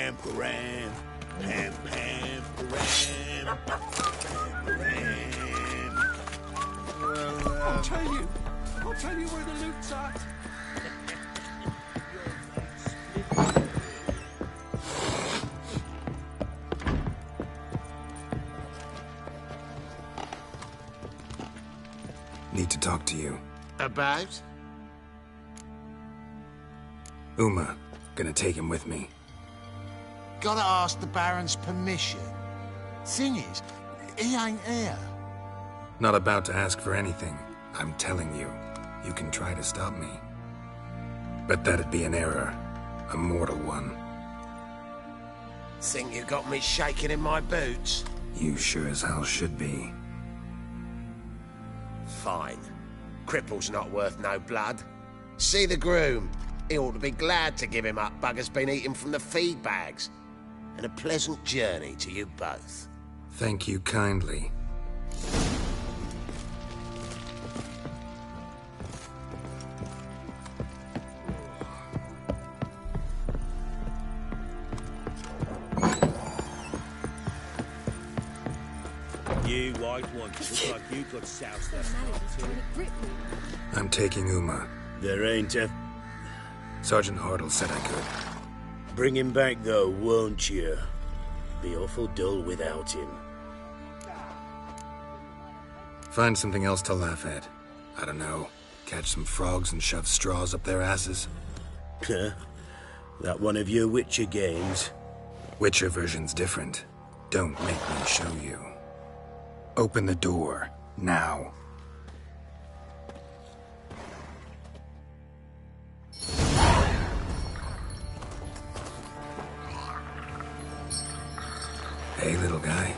pam, param. Pam, pam, param. Pam, param. I'll tell you where the loot's at. Need to talk to you. About? Uma. Gonna take him with me. Gotta ask the Baron's permission. Thing is, he ain't here. Not about to ask for anything. I'm telling you. You can try to stop me. But that'd be an error. A mortal one. Think you got me shaking in my boots? You sure as hell should be. Fine. Cripple's not worth no blood. See the groom. He ought to be glad to give him up. Bugger's been eating from the feed bags. And a pleasant journey to you both. Thank you kindly. You white one, looks like you got soused last night. I'm taking Uma. There ain't a... Sergeant Hartle said I could. Bring him back though, won't you? Be awful dull without him. Find something else to laugh at. I don't know. Catch some frogs and shove straws up their asses. Huh? That one of your Witcher games? Witcher version's different. Don't make me show you. Open the door. Now. Hey, little guy.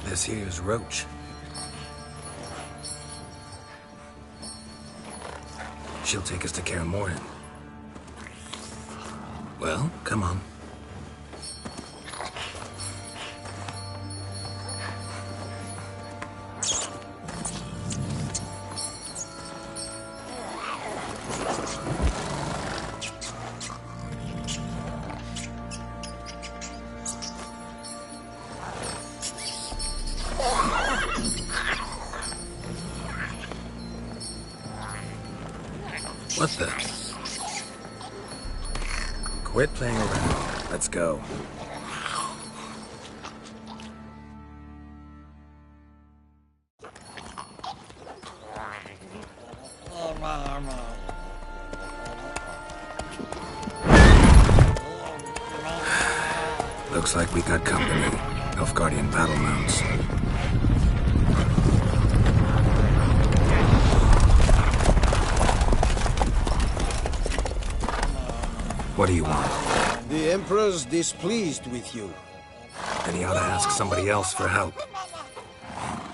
This here's Roach. She'll take us to Kaer Morhen. Well, come on. What the? Quit playing around. Let's go. Looks like we got company. Nilfgaardian battle mounts. What do you want? The Emperor's displeased with you. Then he ought to ask somebody else for help.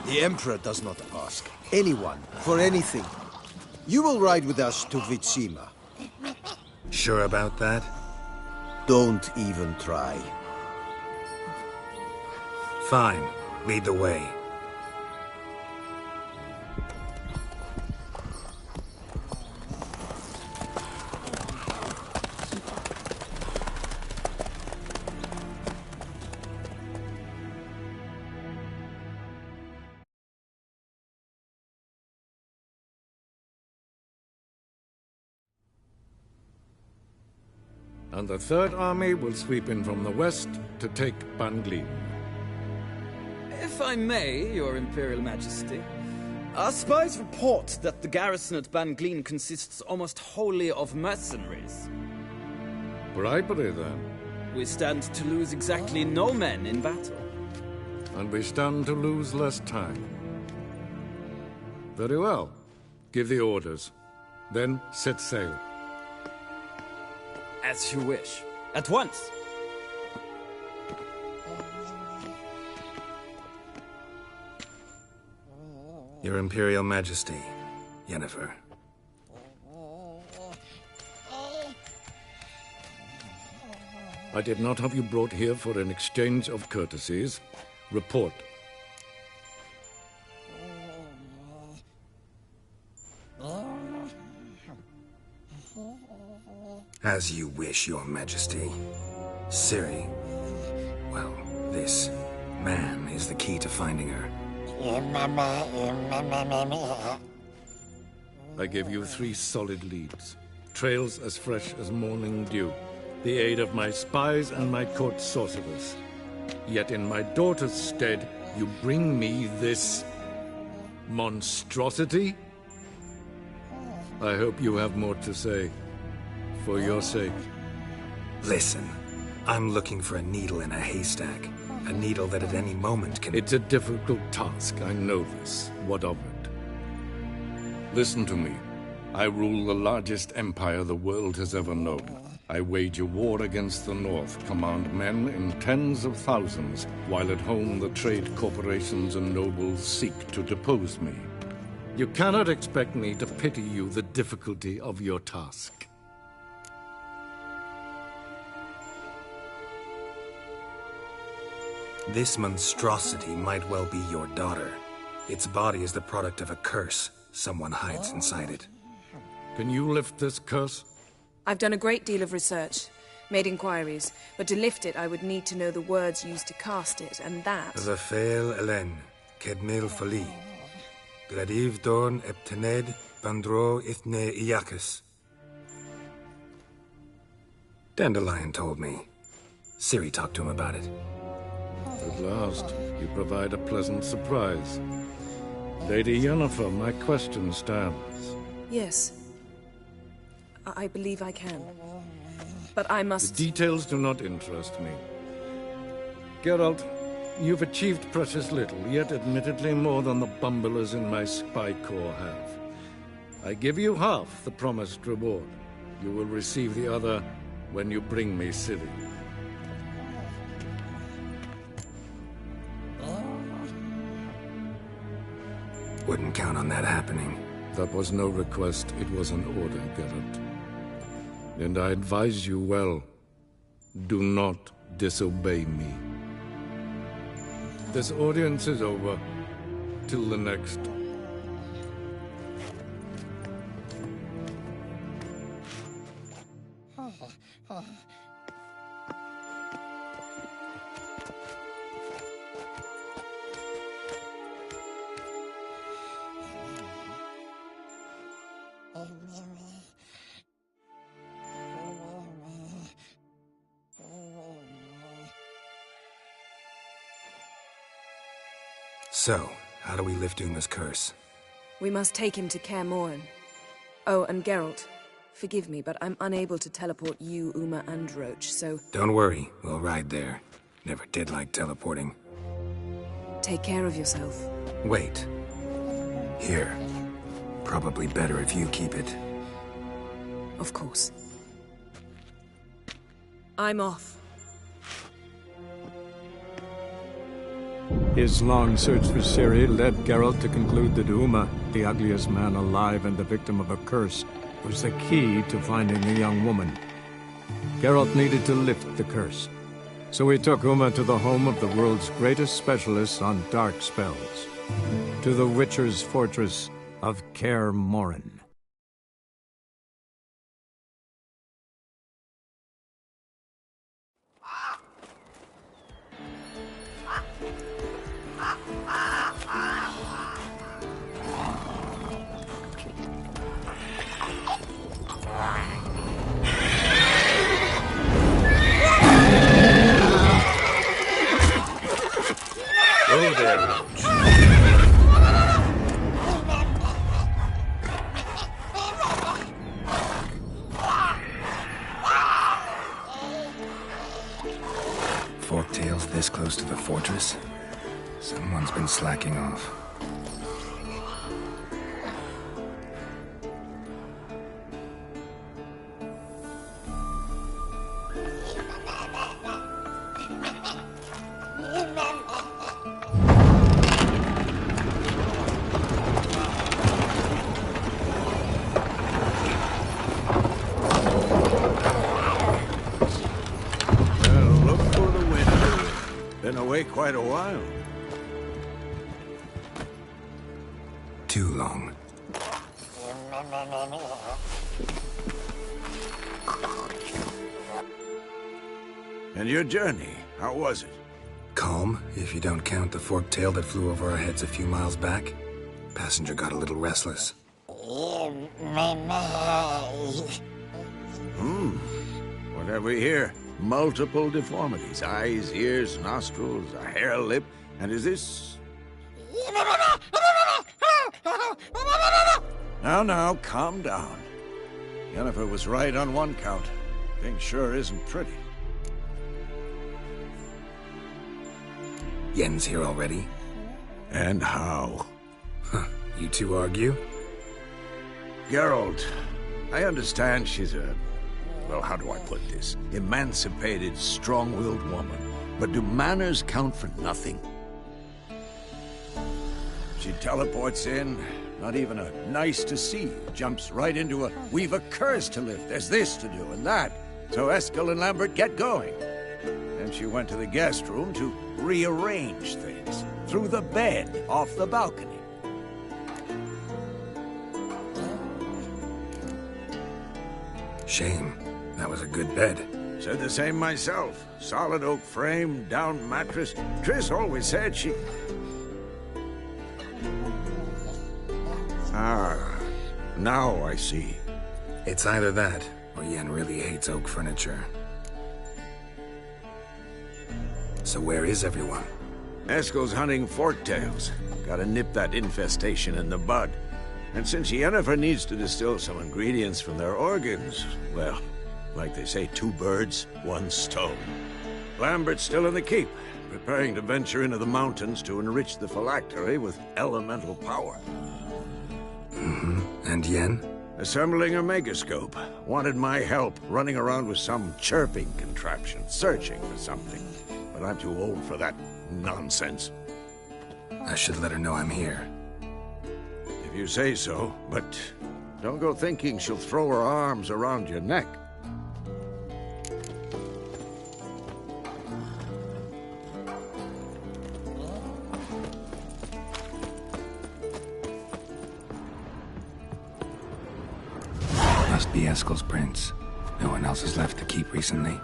The Emperor does not ask anyone for anything. You will ride with us to Vitsima. Sure about that? Don't even try. Fine. Lead the way. And the Third Army will sweep in from the west to take Banglin. If I may, Your Imperial Majesty, our spies report that the garrison at Banglin consists almost wholly of mercenaries. Bribery, then. We stand to lose exactly no men in battle. And we stand to lose less time. Very well. Give the orders. Then set sail. As you wish. At once! Your Imperial Majesty, Yennefer. I did not have you brought here for an exchange of courtesies. Report. As you wish, Your Majesty. Ciri, well, this man is the key to finding her. I gave you 3 solid leads. Trails as fresh as morning dew. The aid of my spies and my court sorcerers. Yet in my daughter's stead, you bring me this monstrosity? I hope you have more to say. For your sake. Listen, I'm looking for a needle in a haystack. A needle that at any moment can... It's a difficult task, I know this. What of it? Listen to me. I rule the largest empire the world has ever known. I wage a war against the North, command men in tens of thousands, while at home the trade corporations and nobles seek to depose me. You cannot expect me to pity you the difficulty of your task. This monstrosity might well be your daughter. Its body is the product of a curse. Someone hides inside it. Can you lift this curse? I've done a great deal of research, made inquiries, but to lift it I would need to know the words used to cast it, and that... Vafael Elen, Kedmil Fali, Gladiv Dorn Eptened, Bandro Ithne Iacus. Dandelion told me. Ciri talked to him about it. At last, you provide a pleasant surprise. Lady Yennefer, my question stands. Yes. I believe I can. But I must... The details do not interest me. Geralt, you've achieved precious little, yet admittedly more than the bumblers in my spy corps have. I give you half the promised reward. You will receive the other when you bring me Ciri. Wouldn't count on that happening. That was no request, it was an order, Geralt. And I advise you well, do not disobey me. This audience is over. Till the next. So, how do we lift Uma's curse? We must take him to Kaer Morhen. Oh, and Geralt, forgive me, but I'm unable to teleport you, Uma, and Roach, so... Don't worry, we'll ride there. Never did like teleporting. Take care of yourself. Wait. Here. Probably better if you keep it. Of course. I'm off. His long search for Ciri led Geralt to conclude that Uma, the ugliest man alive and the victim of a curse, was the key to finding the young woman. Geralt needed to lift the curse, so he took Uma to the home of the world's greatest specialists on dark spells, to the Witcher's fortress of Kaer Morhen. Go there, Roach. Forktails this close to the fortress? Someone's been slacking off. Been away quite a while. too long. And your journey, how was it? Calm, if you don't count the forked tail that flew over our heads a few miles back. Passenger got a little restless. What have we here? Multiple deformities. Eyes, ears, nostrils, a hair lip. And is this... Now, calm down. Yennefer was right on one count. Thing sure isn't pretty. Yen's here already? And how? Huh. You two argue? Geralt, I understand she's a... well, how do I put this? Emancipated, strong-willed woman. But do manners count for nothing? She teleports in, not even a nice to see, jumps right into a we've a curse to lift, there's this to do and that. So Eskel and Lambert get going. Then she went to the guest room to rearrange things. Through the bed, off the balcony. Shame. That was a good bed. Said the same myself. Solid oak frame, down mattress. Triss always said she... Ah, now I see. It's either that, or Yen really hates oak furniture. So where is everyone? Eskel's hunting forktails. Gotta nip that infestation in the bud. And since Yennefer needs to distill some ingredients from their organs, well, like they say, 2 birds, 1 stone. Lambert's still in the keep, preparing to venture into the mountains to enrich the phylactery with elemental power. And Yen? Assembling a megascope. Wanted my help running around with some chirping contraption, searching for something. But I'm too old for that nonsense. I should let her know I'm here. If you say so, but don't go thinking she'll throw her arms around your neck. Must be Eskel's prince. No one else has left the keep recently.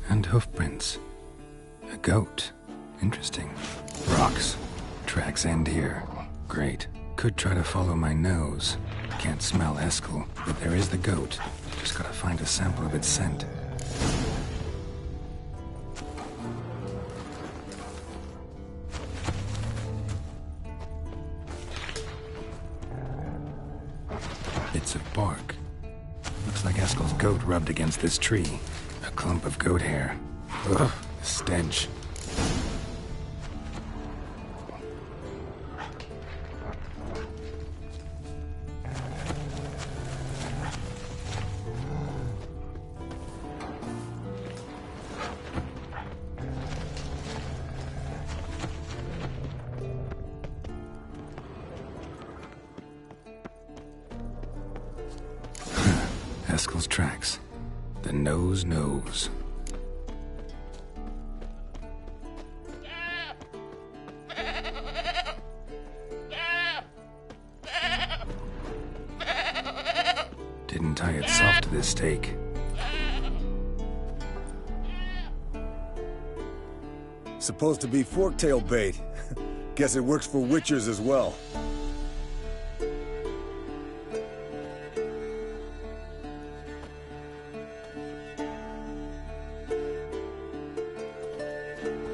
And hoofprints. A goat. Interesting. Rocks. Tracks end here. Great. Could try to follow my nose. Can't smell Eskel, but there is the goat. Just gotta find a sample of its scent. bits of bark. Looks like Eskel's goat rubbed against this tree. A clump of goat hair. Ugh, the stench. Eskel's tracks. The nose knows. Didn't tie itself to this stake. Supposed to be forktail bait. Guess it works for witchers as well.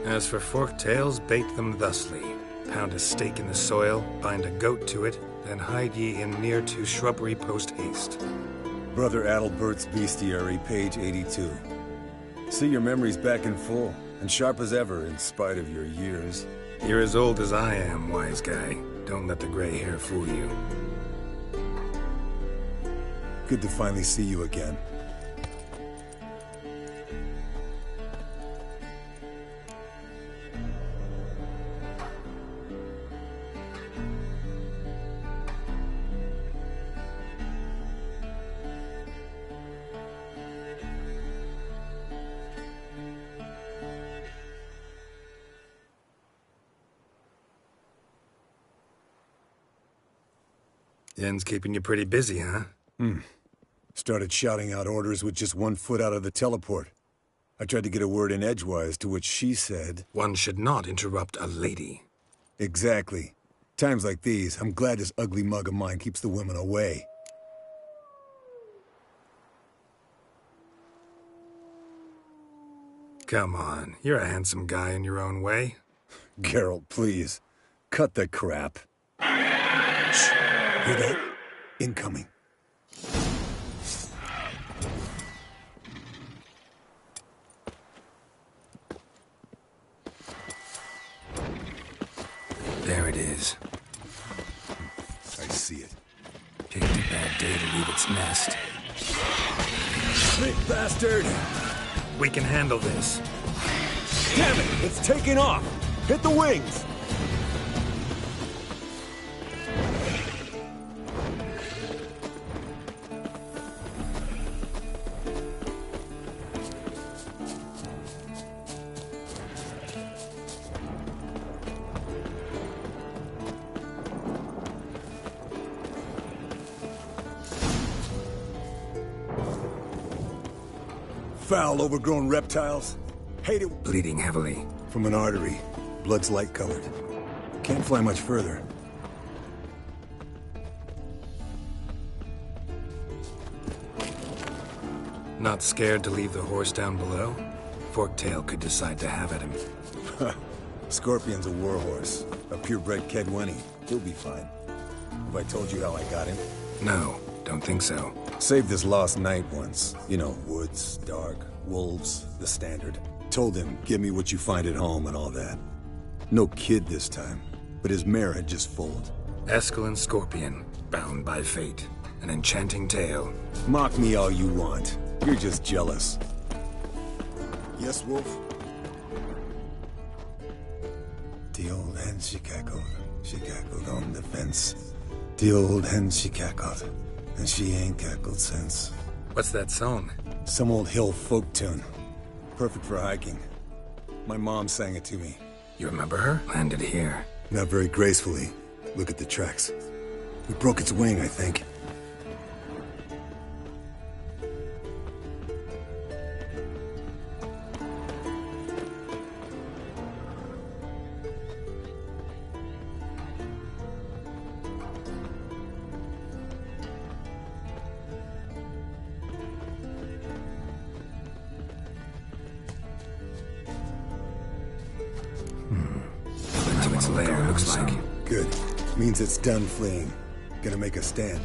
As for forktails, bait them thusly. Pound a stake in the soil, bind a goat to it, then hide ye in near to shrubbery post haste. Brother Adalbert's Bestiary, page 82. See your memories back in full, and sharp as ever in spite of your years. You're as old as I am, wise guy. Don't let the gray hair fool you. Good to finally see you again. Yen's keeping you pretty busy, huh? Started shouting out orders with just 1 foot out of the teleport. I tried to get a word in edgewise, to which she said... One should not interrupt a lady. Exactly. Times like these, I'm glad this ugly mug of mine keeps the women away. Come on, you're a handsome guy in your own way. Geralt, please. Cut the crap. Shh. Hear that? Incoming. There it is. I see it. Picked a bad day to leave its nest. Big bastard! We can handle this. Damn it! It's taking off! Hit the wings! Foul, overgrown reptiles. Hate it. Bleeding heavily. From an artery. Blood's light-colored. Can't fly much further. Not scared to leave the horse down below? Forktail could decide to have at him. Scorpion's a warhorse. A purebred Kedwenny. He'll be fine. Have I told you how I got him? No, don't think so. Saved this lost knight once. You know, woods, dark, wolves, the standard. Told him, give me what you find at home and all that. No kid this time, but his mare had just foaled. Eskel and Scorpion, bound by fate. An enchanting tale. Mock me all you want. You're just jealous. Yes, Wolf? The old hen, she cackled. She cackled on the fence. The old hen, she cackled. And she ain't cackled since. What's that song? Some old hill folk tune. Perfect for hiking. My mom sang it to me. You remember her? Landed here. Not very gracefully. Look at the tracks. We broke its wing, I think. Its lair, looks like. Good. Means it's done fleeing. Gonna make a stand.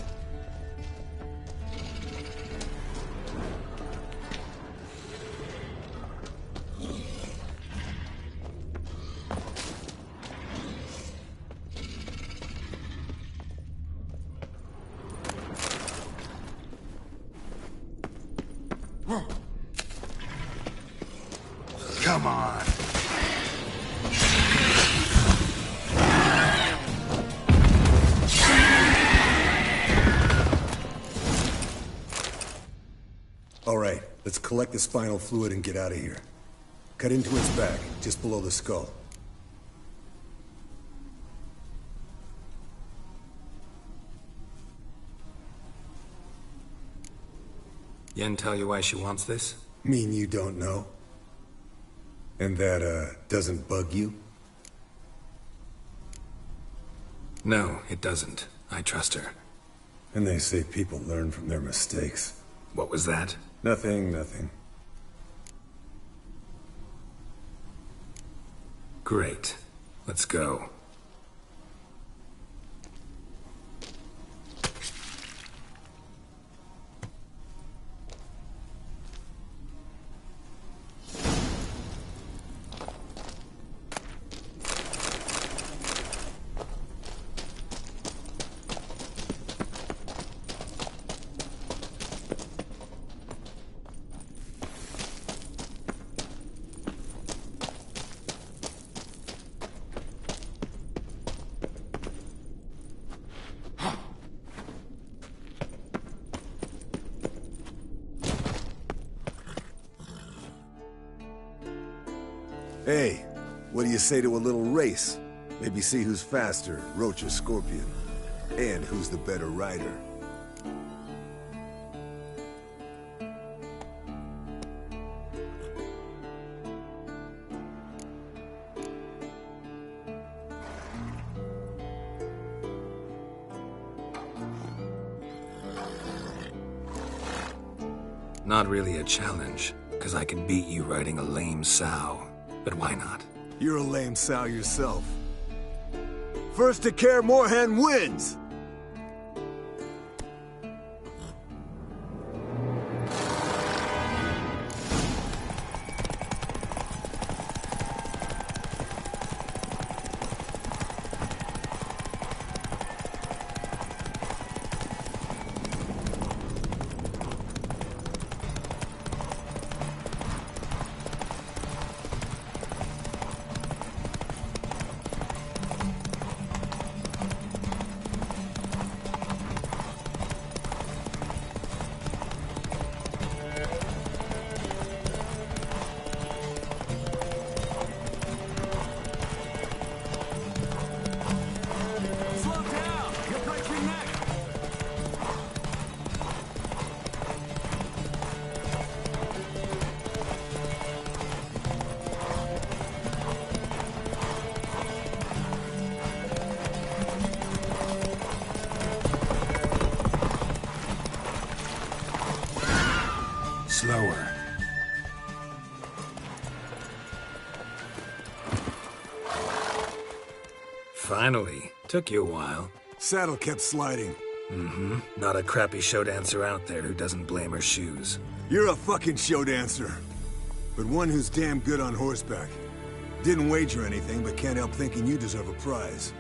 Come on. All right, let's collect the spinal fluid and get out of here. Cut into its back, just below the skull. Yen tell you why she wants this? Mean you don't know? And that, doesn't bug you? No, it doesn't. I trust her. And they say people learn from their mistakes. What was that? Nothing. Great. Let's go. Hey, what do you say to a little race? Maybe see who's faster, Roach or Scorpion. And who's the better rider. Not really a challenge, because I can beat you riding a lame sow. But why not? You're a lame sow yourself. First to Kaer Morhen wins! Slower. Finally. Took you a while. Saddle kept sliding. Mm-hmm. Not a crappy show dancer out there who doesn't blame her shoes. You're a fucking show dancer. But one who's damn good on horseback. Didn't wager anything, but can't help thinking you deserve a prize.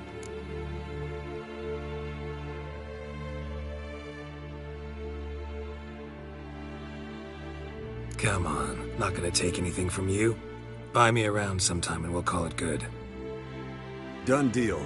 Come on, not gonna take anything from you. Buy me around sometime and we'll call it good. Done deal.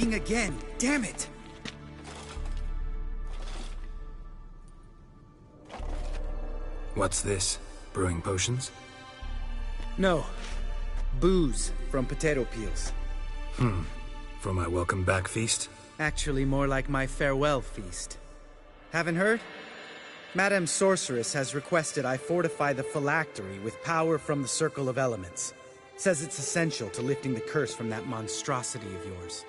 leaking again. Damn it! What's this? Brewing potions? No. Booze from potato peels. For my welcome back feast? Actually, more like my farewell feast. Haven't heard? Madame Sorceress has requested I fortify the phylactery with power from the Circle of Elements. Says it's essential to lifting the curse from that monstrosity of yours.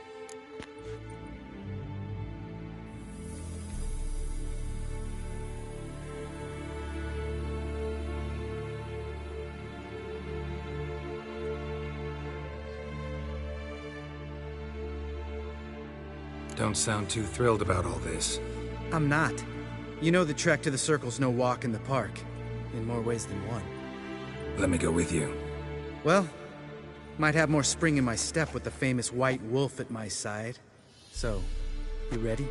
Don't sound too thrilled about all this. I'm not. You know the trek to the Circle's no walk in the park. In more ways than one. Let me go with you. Well, might have more spring in my step with the famous White Wolf at my side. So, you ready?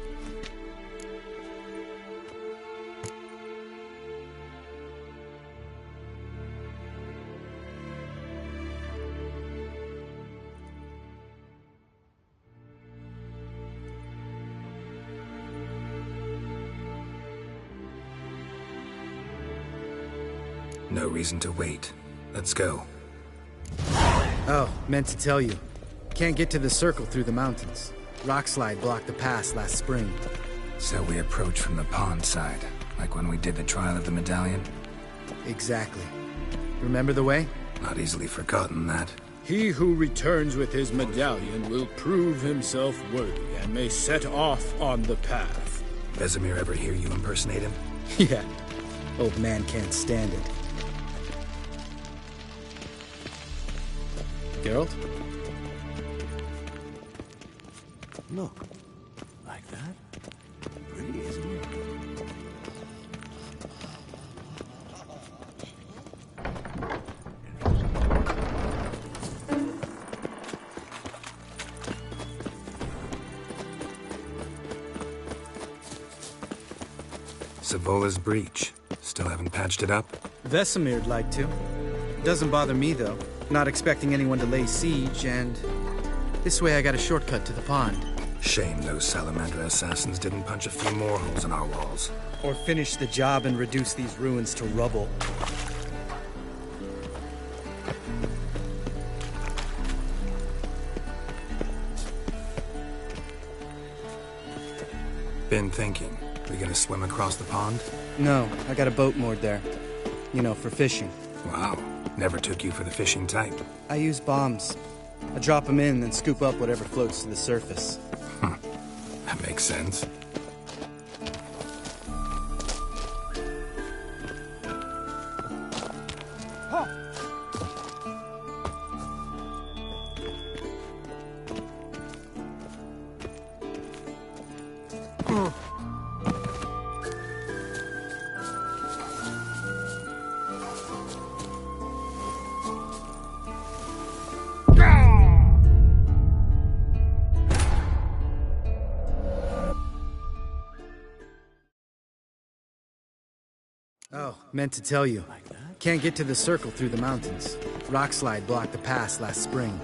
No reason to wait. Let's go. Oh, meant to tell you. Can't get to the Circle through the mountains. Rockslide blocked the pass last spring. So we approach from the pond side, like when we did the trial of the medallion? Exactly. Remember the way? Not easily forgotten, that. He who returns with his medallion will prove himself worthy and may set off on the path. Vesemir ever hear you impersonate him? Yeah. Old man can't stand it. Geralt? Look. Like that? Pretty, isn't it? Savola's breach. Still haven't patched it up? Vesemir'd like to. Doesn't bother me, though. Not expecting anyone to lay siege, and... this way I got a shortcut to the pond. Shame those salamander assassins didn't punch a few more holes in our walls. Or finish the job and reduce these ruins to rubble. Been thinking. We gonna swim across the pond? No, I got a boat moored there. You know, for fishing. Wow. Never took you for the fishing type. I use bombs. I drop them in, then scoop up whatever floats to the surface. That makes sense. Oh, meant to tell you. Can't get to the Circle through the mountains. Rockslide blocked the pass last spring.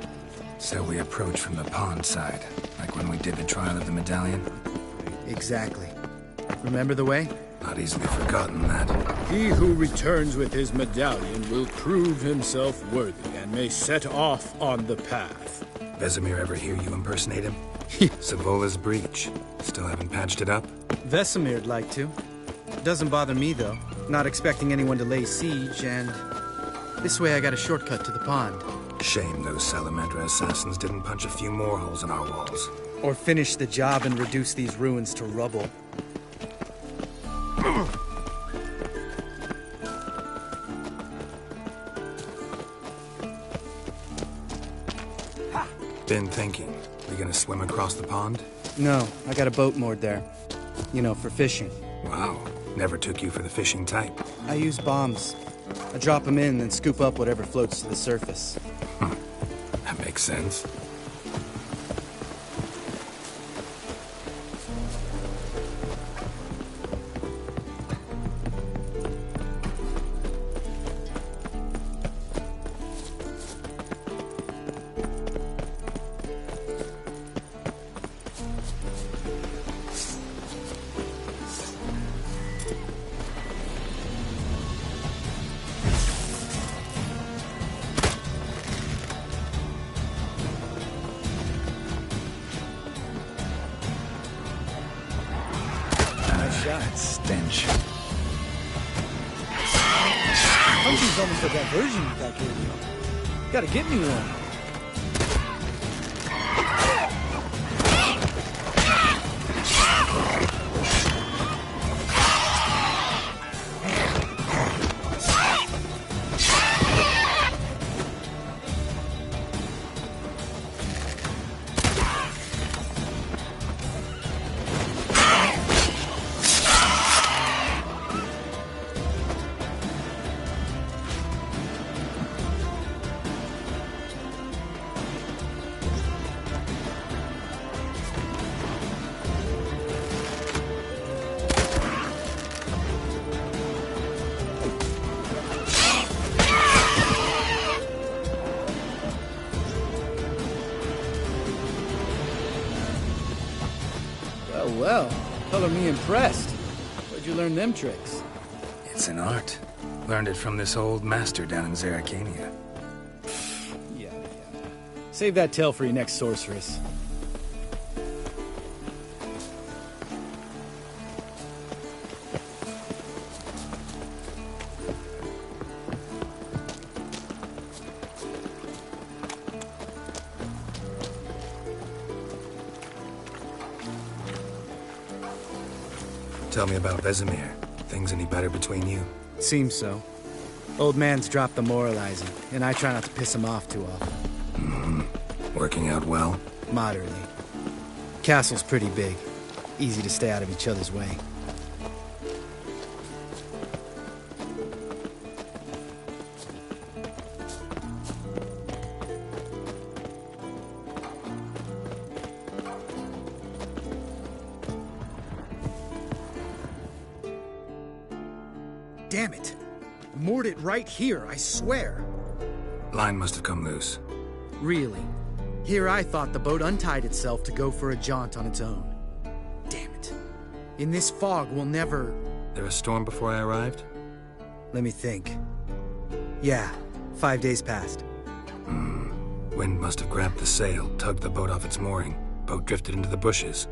So we approach from the pond side, like when we did the trial of the medallion? Exactly. Remember the way? Not easily forgotten, that. He who returns with his medallion will prove himself worthy and may set off on the path. Vesemir ever hear you impersonate him? Savola's breach. Still haven't patched it up? Vesemir'd like to. Doesn't bother me, though. Not expecting anyone to lay siege, and... this way I got a shortcut to the pond. Shame those salamander assassins didn't punch a few more holes in our walls. Or finish the job and reduce these ruins to rubble. Been thinking. We gonna swim across the pond? No, I got a boat moored there. You know, for fishing. Wow. Never took you for the fishing type. I use bombs. I drop them in, then scoop up whatever floats to the surface. That makes sense. shot. That stench. Something's almost a diversion with that kid. Gotta get me one. Well, color me impressed. Where'd you learn them tricks? It's an art. Learned it from this old master down in Zerrikania. Yeah. Save that tale for your next sorceress. Tell me about Vesemir. Things any better between you? Seems so. Old man's dropped the moralizing, and I try not to piss him off too often. Mm-hmm. Working out well? Moderately. Castle's pretty big. Easy to stay out of each other's way. Damn it! Moored it right here, I swear! Line must have come loose. Really? Here I thought the boat untied itself to go for a jaunt on its own. Damn it. In this fog, we'll never... There a storm before I arrived? Let me think. Yeah, 5 days passed. Wind must have grabbed the sail, tugged the boat off its mooring. Boat drifted into the bushes.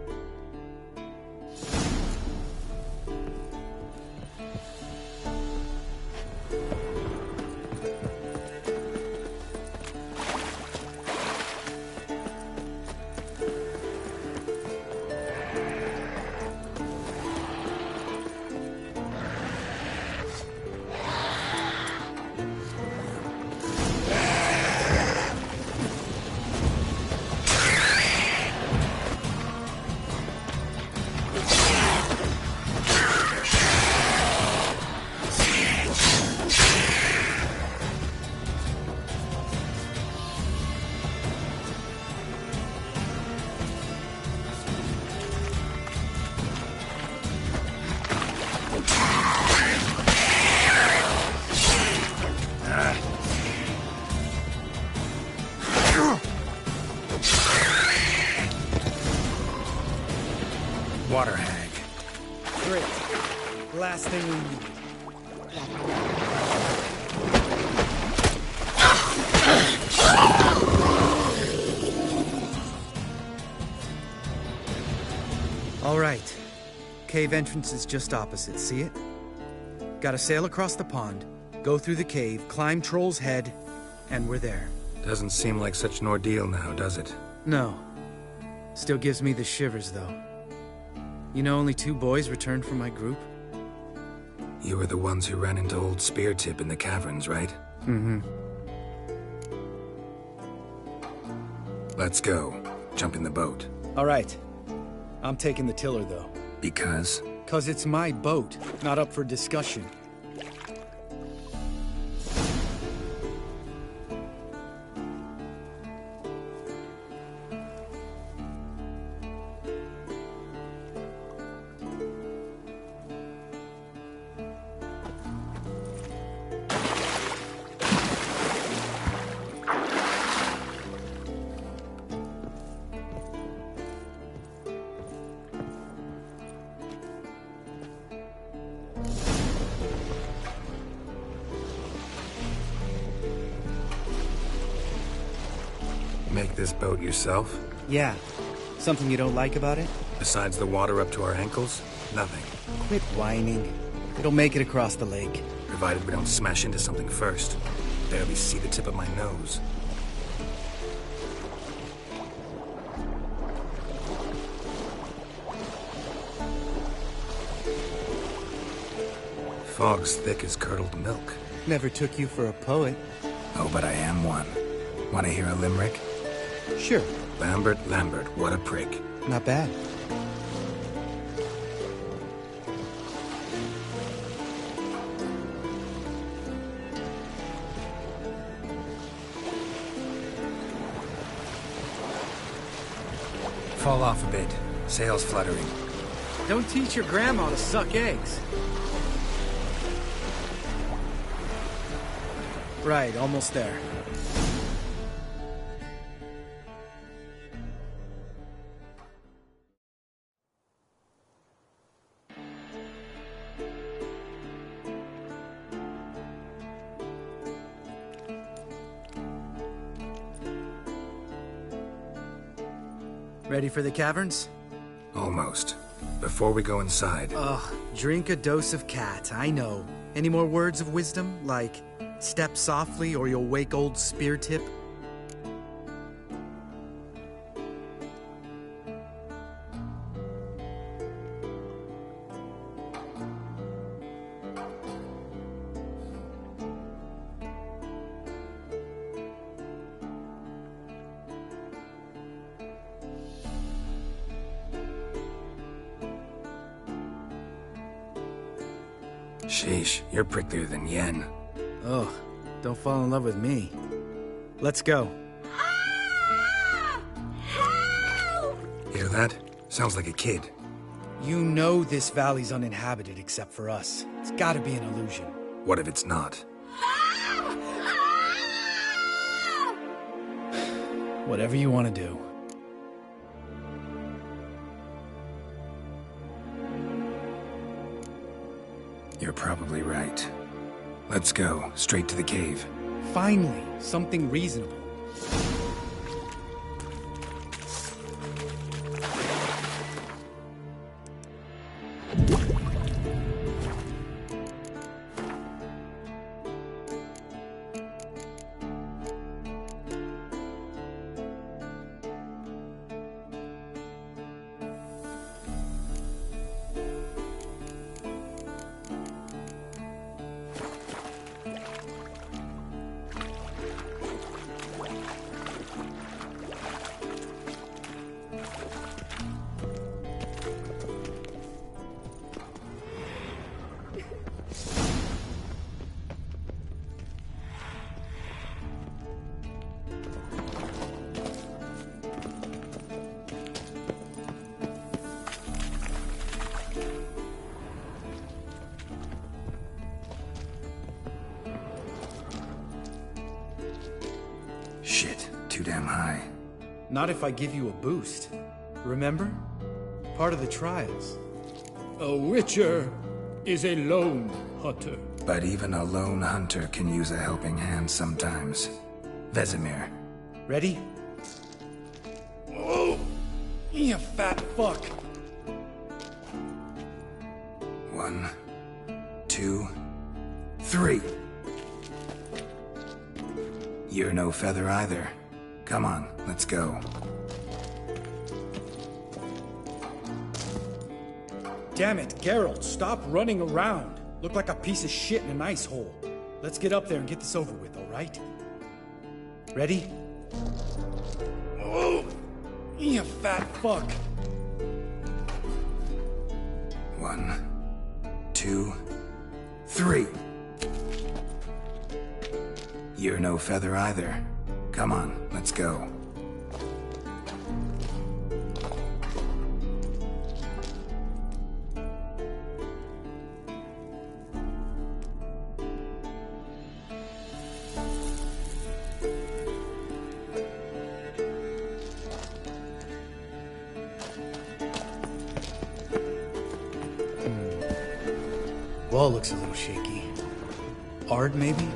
Water hag. Great. Last thing we need. All right. Cave entrance is just opposite, see it? Gotta sail across the pond, go through the cave, climb Troll's Head, and we're there. Doesn't seem like such an ordeal now, does it? No. Still gives me the shivers, though. You know only 2 boys returned from my group? You were the ones who ran into old Speartip in the caverns, right? Mm-hmm. Let's go. Jump in the boat. All right. I'm taking the tiller, though. Because? 'Cause it's my boat, not up for discussion. Make this boat yourself? Yeah. Something you don't like about it? Besides the water up to our ankles? Nothing. Quit whining. It'll make it across the lake. Provided we don't smash into something first. Barely see the tip of my nose. Fog's thick as curdled milk. Never took you for a poet. Oh, but I am one. Want to hear a limerick? Sure. Lambert, what a prick. Not bad. Fall off a bit. Sails fluttering. Don't teach your grandma to suck eggs. Right, almost there. Ready for the caverns? Almost. Before we go inside... Ugh, drink a dose of cat, I know. Any more words of wisdom, like, step softly or you'll wake old spear tip? Sheesh, you're pricklier than Yen. Ugh, don't fall in love with me. Let's go. Hear that? Sounds like a kid. You know this valley's uninhabited except for us. It's gotta be an illusion. What if it's not? Whatever you want to do. You're probably right. Let's go, straight to the cave. Finally, something reasonable. Shit, too damn high. Not if I give you a boost. Remember? Part of the trials. A Witcher is a lone hunter. But even a lone hunter can use a helping hand sometimes. Vesemir. Ready? Oh, you fat fuck. 1, 2, 3. You're no feather either. Come on, let's go. Damn it, Geralt, stop running around. Look like a piece of shit in an ice hole. Let's get up there and get this over with, alright? Ready? Oh, you fat fuck. 1, 2, 3. You're no feather either. Come on, let's go. Wall looks a little shaky. Ard, maybe?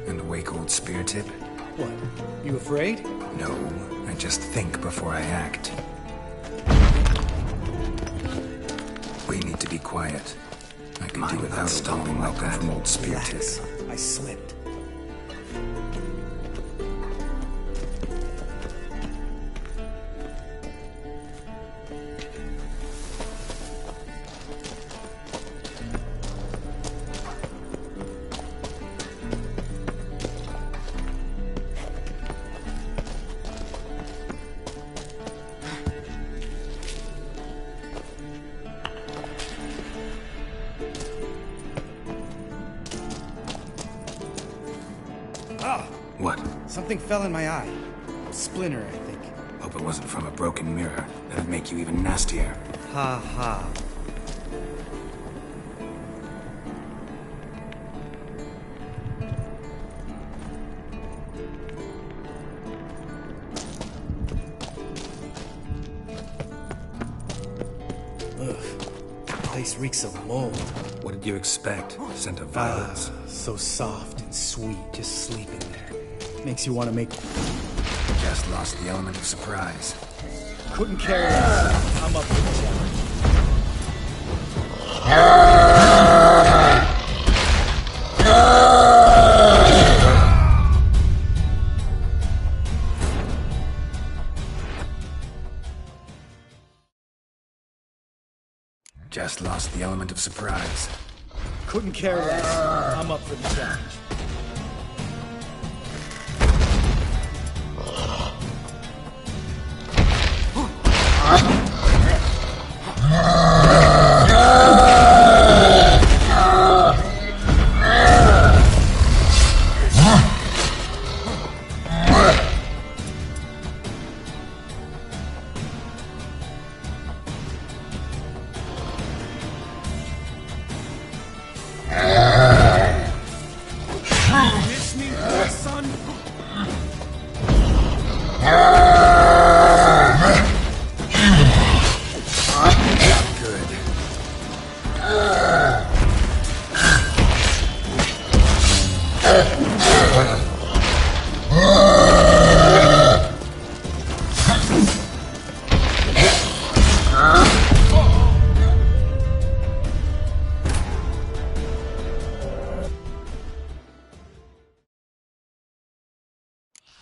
And wake old spear tip? What? You afraid? No, I just think before I act. We need to be quiet. I can do without stomping like that from old spear tips. I slipped. What? Something fell in my eye. A splinter, I think. Hope it wasn't from a broken mirror. That'd make you even nastier. Ha ha. Ugh. The place reeks of mold. What did you expect? Scent of violets? So soft and sweet, just sleeping there. Makes you want to make... Just lost the element of surprise. Couldn't care less. I'm up for the challenge. Just lost the element of surprise. Couldn't care less. I'm up for the challenge.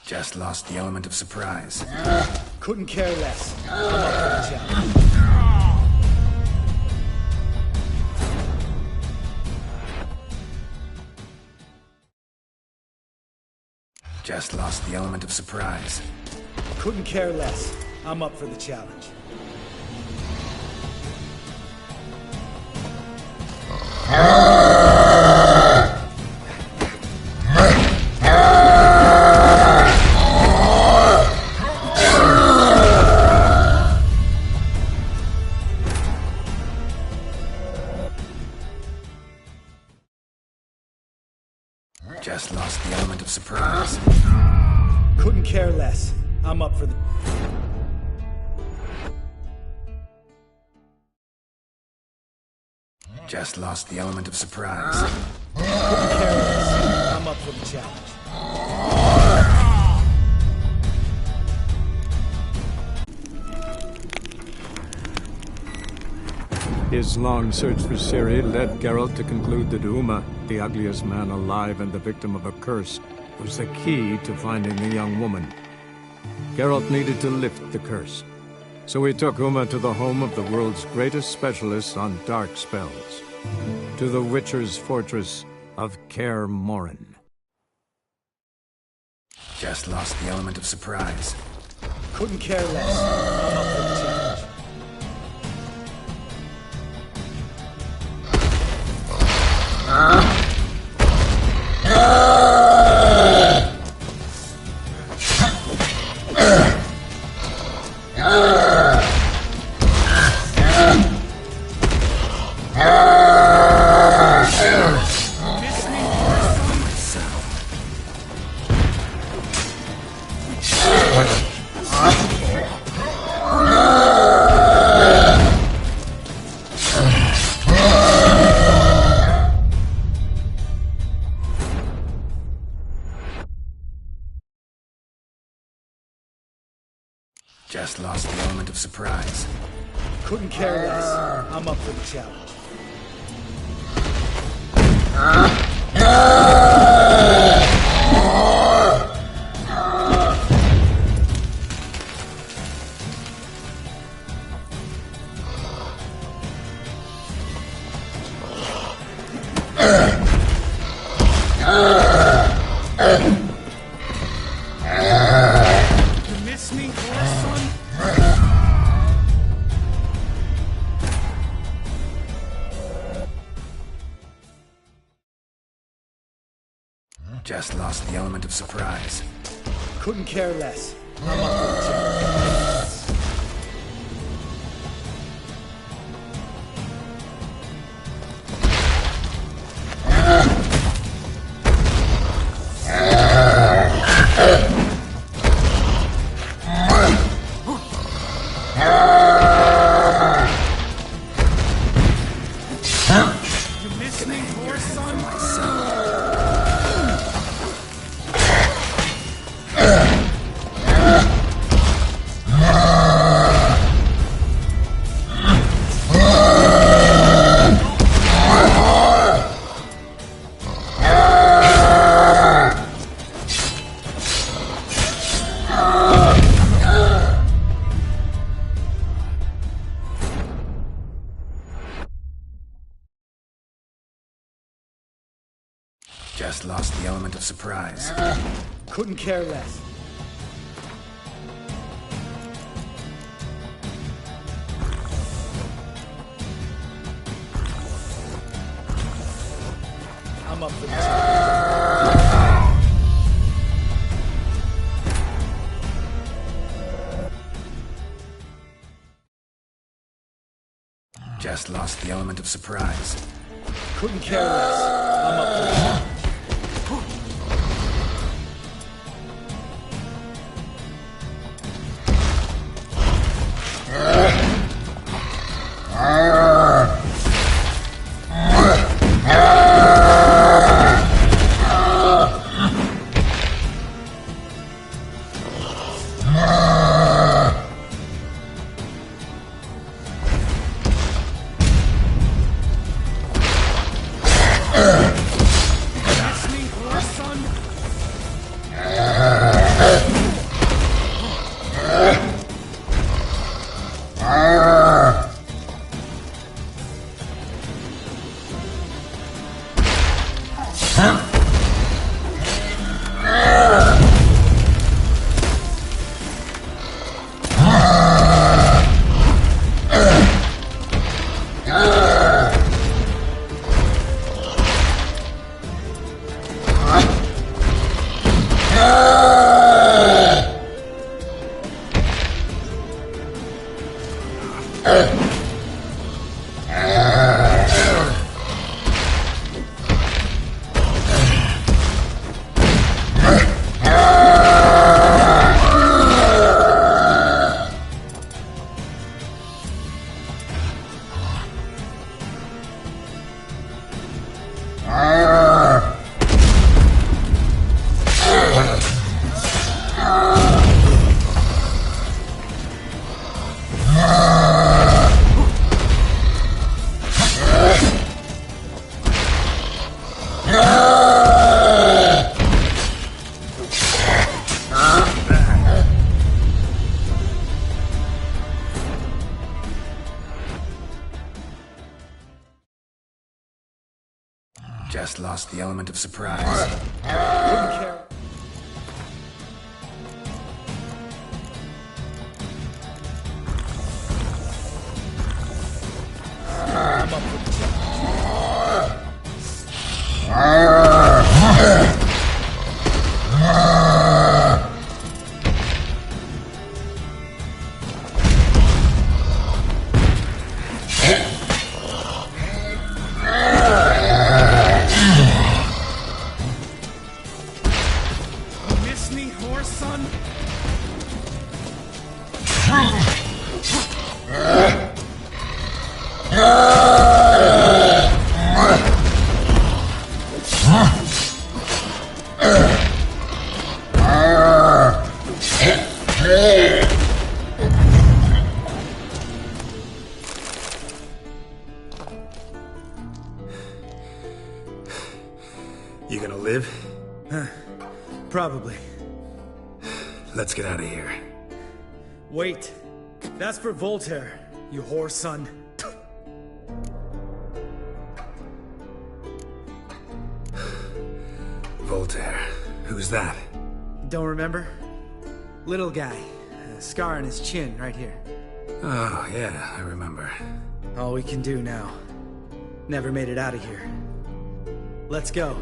Just lost the element of surprise. Couldn't care less. I'm up for the challenge. Just lost the element of surprise. Couldn't care less. I'm up for the challenge. Just lost the element of surprise. Couldn't care less. I'm up for the... Just lost the element of surprise. Couldn't care less. I'm up for the challenge. His long search for Ciri led Geralt to conclude that Uma, the ugliest man alive and the victim of a curse, was the key to finding the young woman. Geralt needed to lift the curse, so he took Uma to the home of the world's greatest specialist on dark spells, to the Witcher's fortress of Kaer Morhen. Just lost the element of surprise. Couldn't care less. I'm up for the challenge. Just lost the element of surprise. Couldn't care less. I'm up for the challenge. You miss me, son? Just lost the element of surprise. Couldn't care less. I'm up for the challenge. You miss me more, son? Just lost the element of surprise. Couldn't care less. I'm up for the challenge. Just lost the element of surprise. Couldn't care less. I'm up for the challenge. Just lost the element of surprise. Couldn't care. I'm up for the You gonna live? Probably. Let's get out of here. Wait. That's for Voltaire, you whore son. Voltaire. Who's that? Don't remember? Little guy. A scar on his chin, right here. Oh, yeah, I remember. All we can do now. Never made it out of here. Let's go.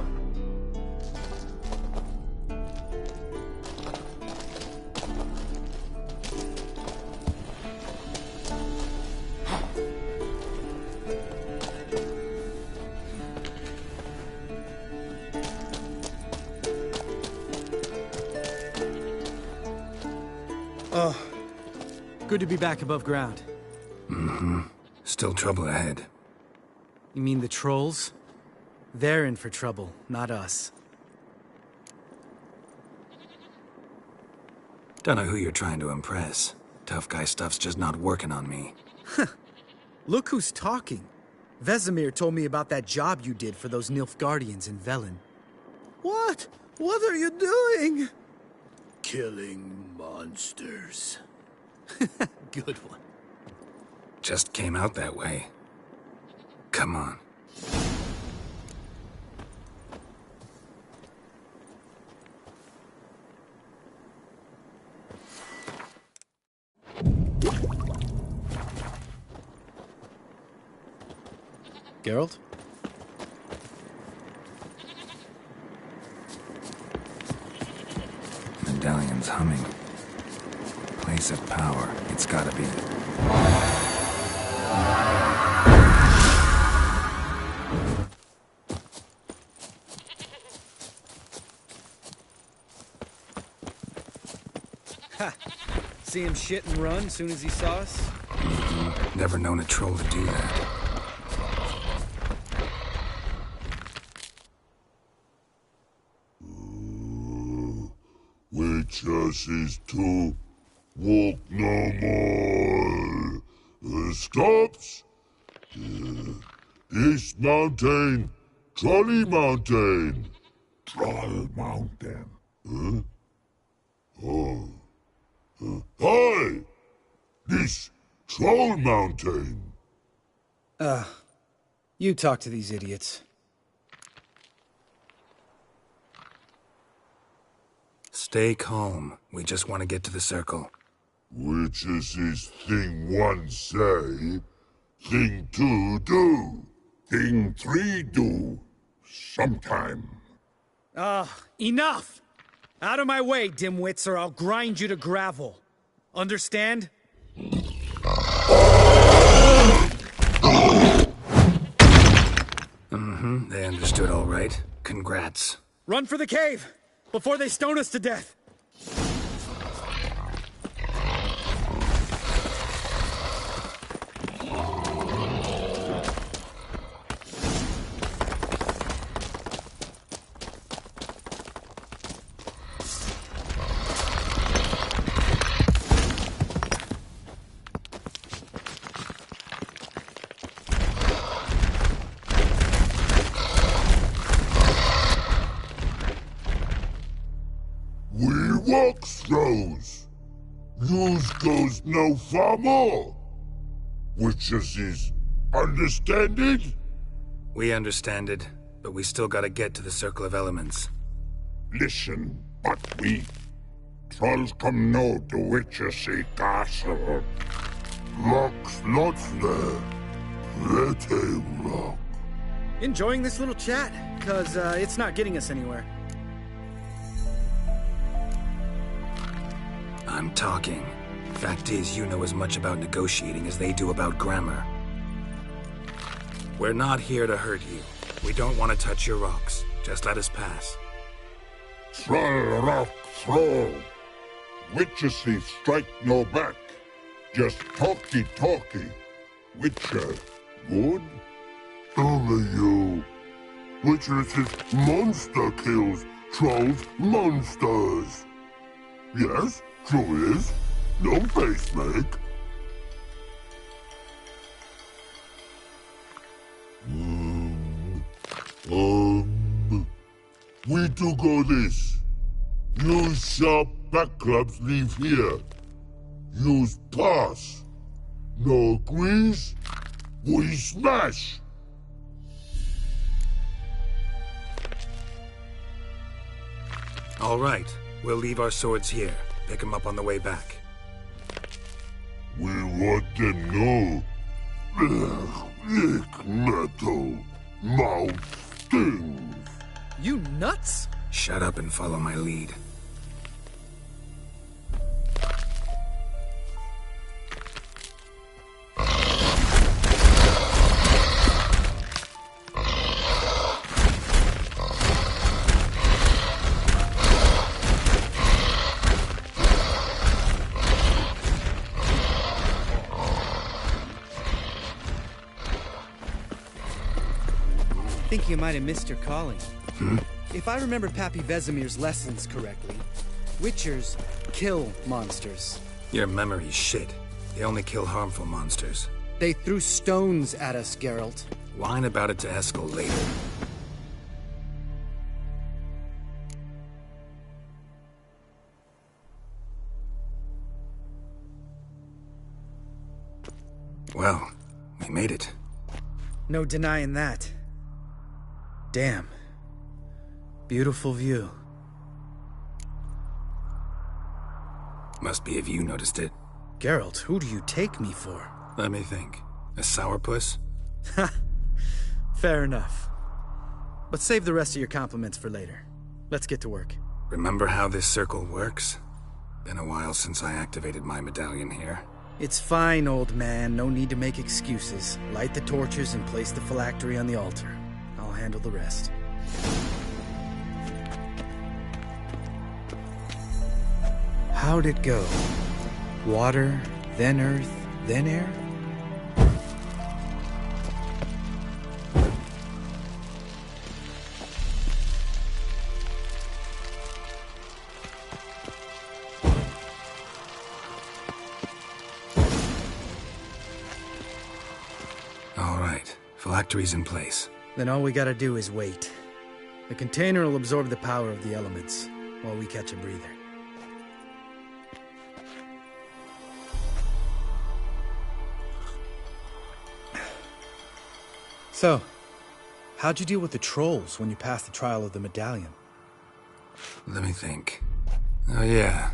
Oh, good to be back above ground. Mm-hmm. Still trouble ahead. You mean the trolls? They're in for trouble, not us. Don't know who you're trying to impress. Tough guy stuff's just not working on me. Look who's talking. Vesemir told me about that job you did for those Nilfgaardians in Velen. What? What are you doing? Killing monsters. Good one. Just came out that way. Come on. Geralt? Medallion's humming. Place of power. It's gotta be. Ha! See him shit and run soon as he saw us? Never known a troll to do that. Witcher3 to walk no more. Stops. East Mountain, Trolley Mountain. Troll Mountain. Huh? Oh. Hi! This Troll Mountain. You talk to these idiots. Stay calm. We just want to get to the circle. Which is this thing one say, thing two do, thing three do, sometime. Enough! Out of my way, dimwits, or I'll grind you to gravel. Understand? Mm-hmm, they understood all right. Congrats. Run for the cave! Before they stone us to death! Walk throws. Yous goes no far more. Which is understand it? We understand it, but we still gotta get to the Circle of Elements. Listen, but we trolls come no to Witcher3 castle. Lots there. Pretty rock. Enjoying this little chat? Cause it's not getting us anywhere. I'm talking. Fact is, you know as much about negotiating as they do about grammar. We're not here to hurt you. We don't want to touch your rocks. Just let us pass. Troll rock throw. Witcher3 strike no back. Just talky. Witcher, good? Only you. Witcher3 monster kills trolls monsters. Yes? True is. No face make. We do go this. Use sharp back clubs leave here. Use pass. No agrees? We smash! All right. We'll leave our swords here. Pick them up on the way back. We want them know. Lick metal. Mouth stings. You nuts? Shut up and follow my lead. I think you might have missed your calling. If I remember Pappy Vesemir's lessons correctly, Witchers kill monsters. Your memory's shit. They only kill harmful monsters. They threw stones at us, Geralt. Whine about it to Eskel later. Well, we made it. No denying that. Damn. Beautiful view. Must be if you noticed it. Geralt, who do you take me for? Let me think. A sourpuss? Ha! Fair enough. But save the rest of your compliments for later. Let's get to work. Remember how this circle works? Been a while since I activated my medallion here. It's fine, old man. No need to make excuses. Light the torches and place the phylactery on the altar. I'll handle the rest. How'd it go? Water, then earth, then air? All right. Phylactery's in place. Then all we gotta do is wait. The container will absorb the power of the elements, while we catch a breather. So, how'd you deal with the trolls when you passed the trial of the medallion? Let me think. Oh yeah.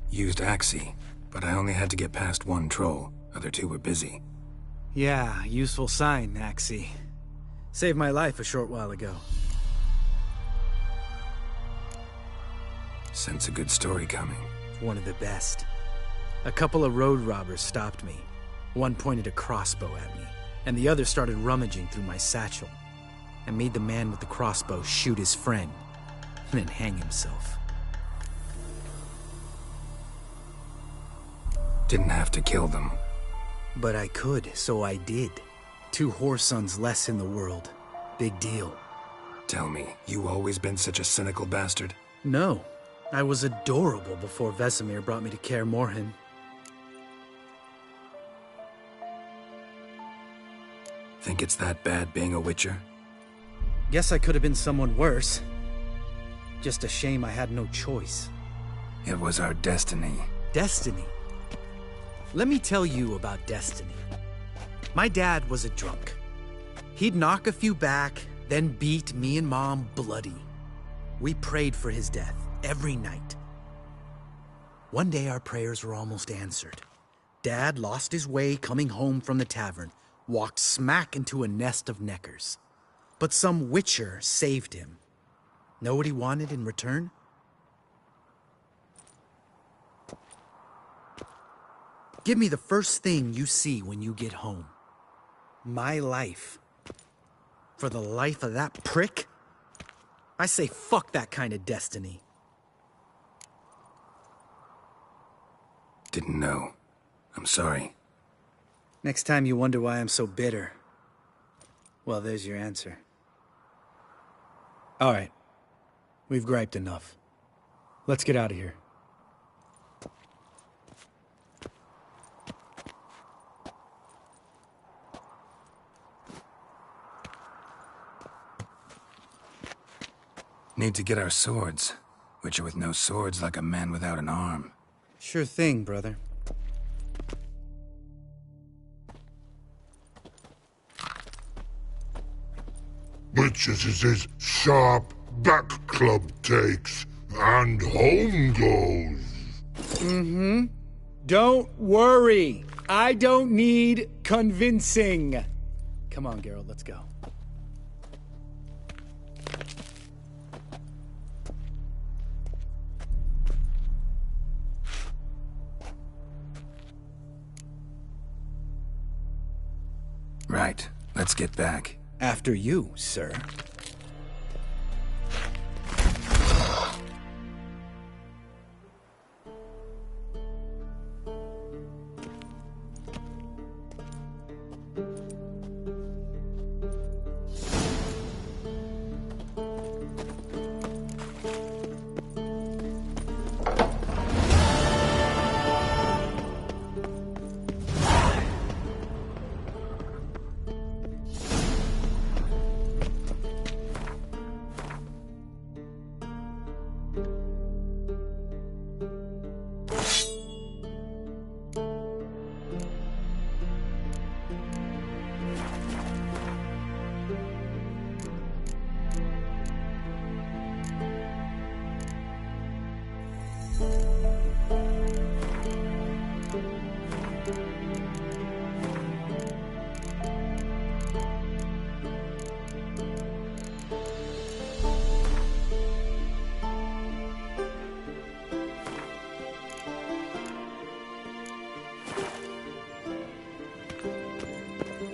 Used Axii, but I only had to get past one troll. Other two were busy. Yeah, useful sign, Axii. Saved my life a short while ago. Sense a good story coming. One of the best. A couple of road robbers stopped me. One pointed a crossbow at me, and the other started rummaging through my satchel. I made the man with the crossbow shoot his friend, and then hang himself. Didn't have to kill them. But I could, so I did. 2 whoresons less in the world. Big deal. Tell me, you always been such a cynical bastard? No. I was adorable before Vesemir brought me to Kaer Morhen. Think it's that bad being a Witcher? Guess I could have been someone worse. Just a shame I had no choice. It was our destiny. Destiny? Let me tell you about destiny. My dad was a drunk. He'd knock a few back, then beat me and Mom bloody. We prayed for his death every night. One day our prayers were almost answered. Dad lost his way coming home from the tavern, walked smack into a nest of neckers. But some Witcher saved him. Know what he wanted in return? Give me the first thing you see when you get home. My life. For the life of that prick? I say fuck that kind of destiny. Didn't know. I'm sorry. Next time you wonder why I'm so bitter, well, there's your answer. All right. We've griped enough. Let's get out of here. Need to get our swords. Witcher with no swords like a man without an arm. Sure thing, brother. Witches is his sharp back club takes, and home goes. Mm-hmm. Don't worry. I don't need convincing. Come on, Geralt, let's go. Right. Let's get back. After you, sir.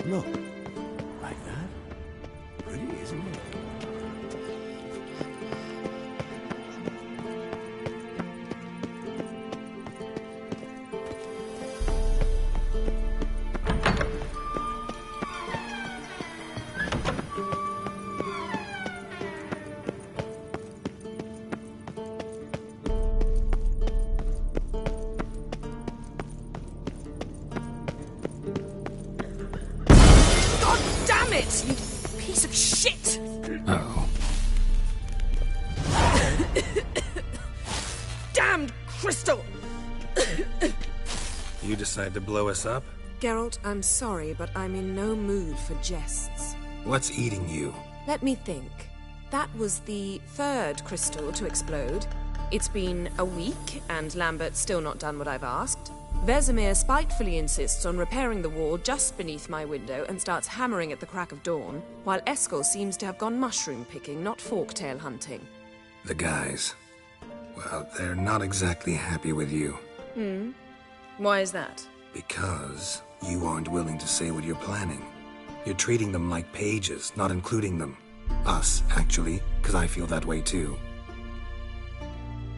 Look. Like that? Pretty, isn't it? You piece of shit! Uh-oh. Damned crystal! You decide to blow us up? Geralt, I'm sorry, but I'm in no mood for jests. What's eating you? Let me think. That was the third crystal to explode. It's been a week, and Lambert's still not done what I've asked. Vesemir spitefully insists on repairing the wall just beneath my window and starts hammering at the crack of dawn, while Eskel seems to have gone mushroom picking, not forktail hunting. The guys. Well, they're not exactly happy with you. Why is that? Because you aren't willing to say what you're planning. You're treating them like pages, not including them. Us, actually, because I feel that way too.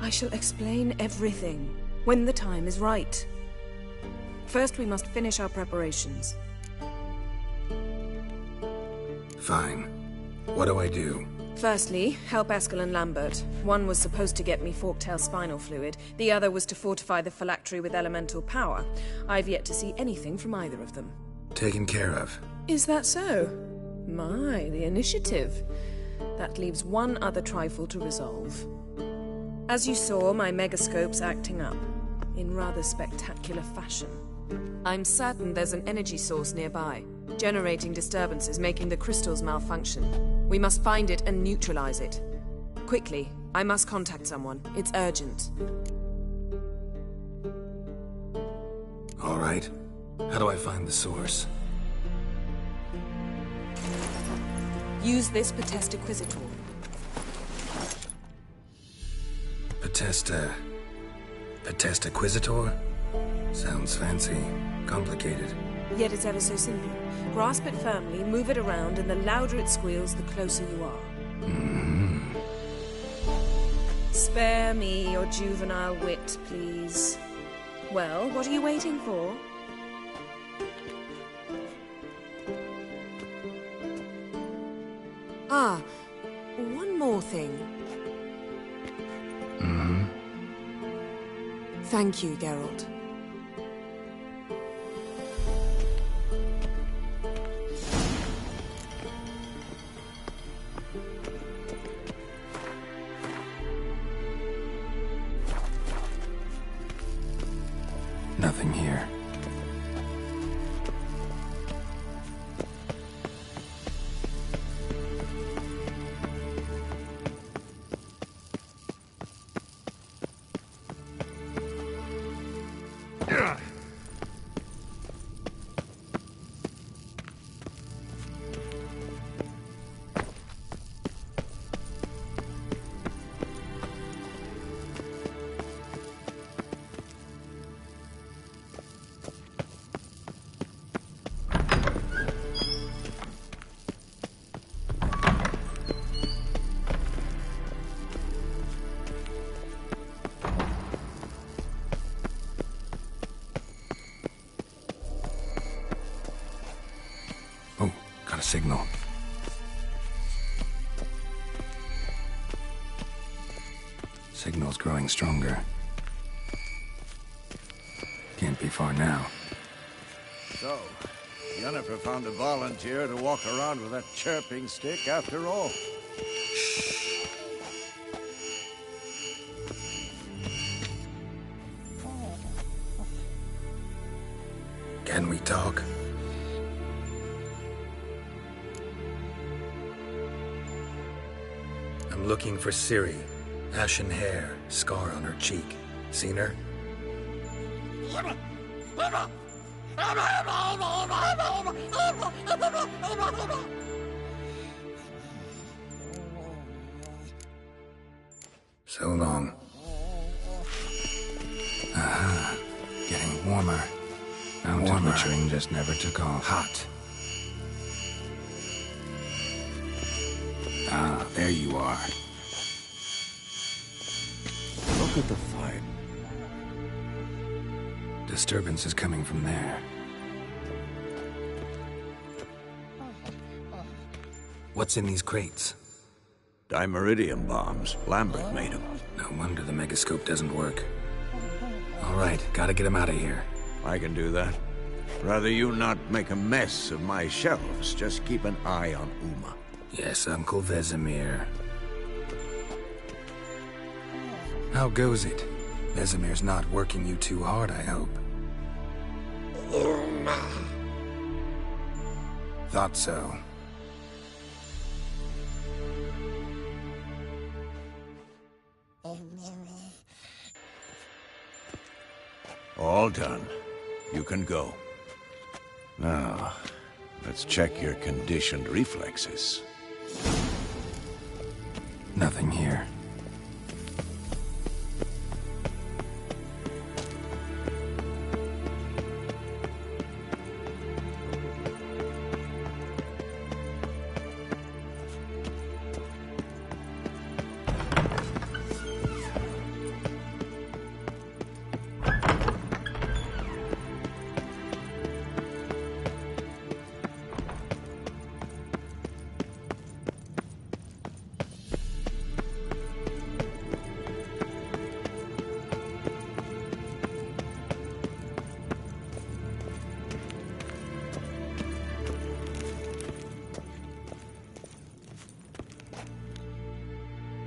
I shall explain everything when the time is right. First, we must finish our preparations. Fine. What do I do? Firstly, help Eskel and Lambert. One was supposed to get me forktail spinal fluid, the other was to fortify the phylactery with elemental power. I've yet to see anything from either of them. Taken care of. Is that so? My, the initiative. That leaves one other trifle to resolve. As you saw, my megascope's acting up, in rather spectacular fashion. I'm certain there's an energy source nearby, generating disturbances, making the crystals malfunction. We must find it and neutralize it. Quickly, I must contact someone. It's urgent. All right. How do I find the source? Use this Potestaquizitor. Potestaquizitor? Sounds fancy. Complicated. Yet it's ever so simple. Grasp it firmly, move it around, and the louder it squeals, the closer you are. Spare me your juvenile wit, please. Well, what are you waiting for? Ah, one more thing. Thank you, Geralt. Nothing here. Signal. Signal's growing stronger. Can't be far now. So, Yennefer found a volunteer to walk around with that chirping stick after all. Shh. Can we talk? I'm looking for Ciri. Ashen hair, scar on her cheek. Seen her? So long. Aha. Getting warmer. Temperature just never took off. Hot. Ah, there you are. Look at the fire. Disturbance is coming from there. What's in these crates? Dimeridium bombs. Lambert made them. No wonder the megascope doesn't work. All right, gotta get him out of here. I can do that. Rather you not make a mess of my shelves. Just keep an eye on Uma. Yes, Uncle Vesemir. How goes it? Vesemir's not working you too hard, I hope. Thought so. All done. You can go. Now, let's check your conditioned reflexes. Nothing here.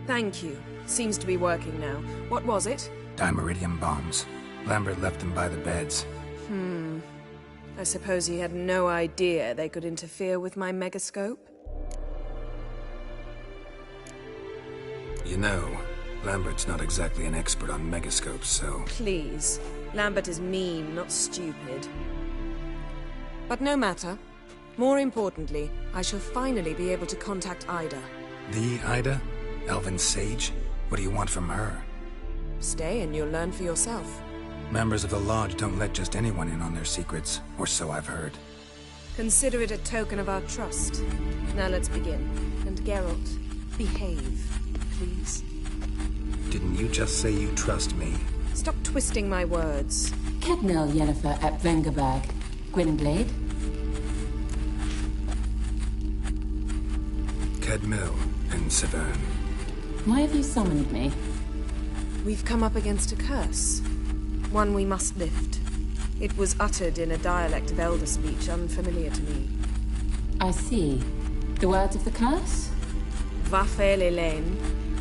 Thank you. Seems to be working now. What was it? Dimeridium bombs. Lambert left them by the beds. I suppose he had no idea they could interfere with my megascope? You know, Lambert's not exactly an expert on megascopes, so... Please. Lambert is mean, not stupid. But no matter. More importantly, I shall finally be able to contact Ida. The Ida? Elven sage? What do you want from her? Stay and you'll learn for yourself. Members of the Lodge don't let just anyone in on their secrets, or so I've heard. Consider it a token of our trust. Now let's begin. And Geralt, behave, please. Didn't you just say you trust me? Stop twisting my words. Kednel Yennefer at Vengerberg. Gwynblade? Kedmil and Severn. Why have you summoned me? We've come up against a curse. One we must lift. It was uttered in a dialect of Elder speech unfamiliar to me. I see. The words of the curse? Vafel Elaine,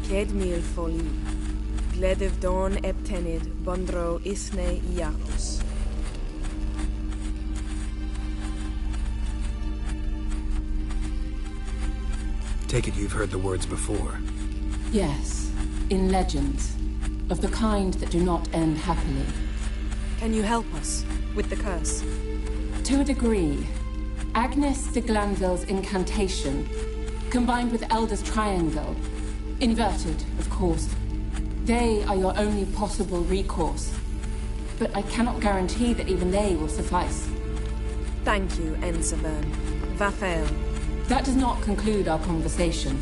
Kedmil Foli, Gledev Dawn Eptenid, Bondro Isne Iacos. Take it you've heard the words before. Yes, in legends, of the kind that do not end happily. Can you help us with the curse? To a degree. Agnes de Glanville's incantation, combined with Elder's triangle, inverted, of course. They are your only possible recourse. But I cannot guarantee that even they will suffice. Thank you, Ensevern. Vafael. That does not conclude our conversation.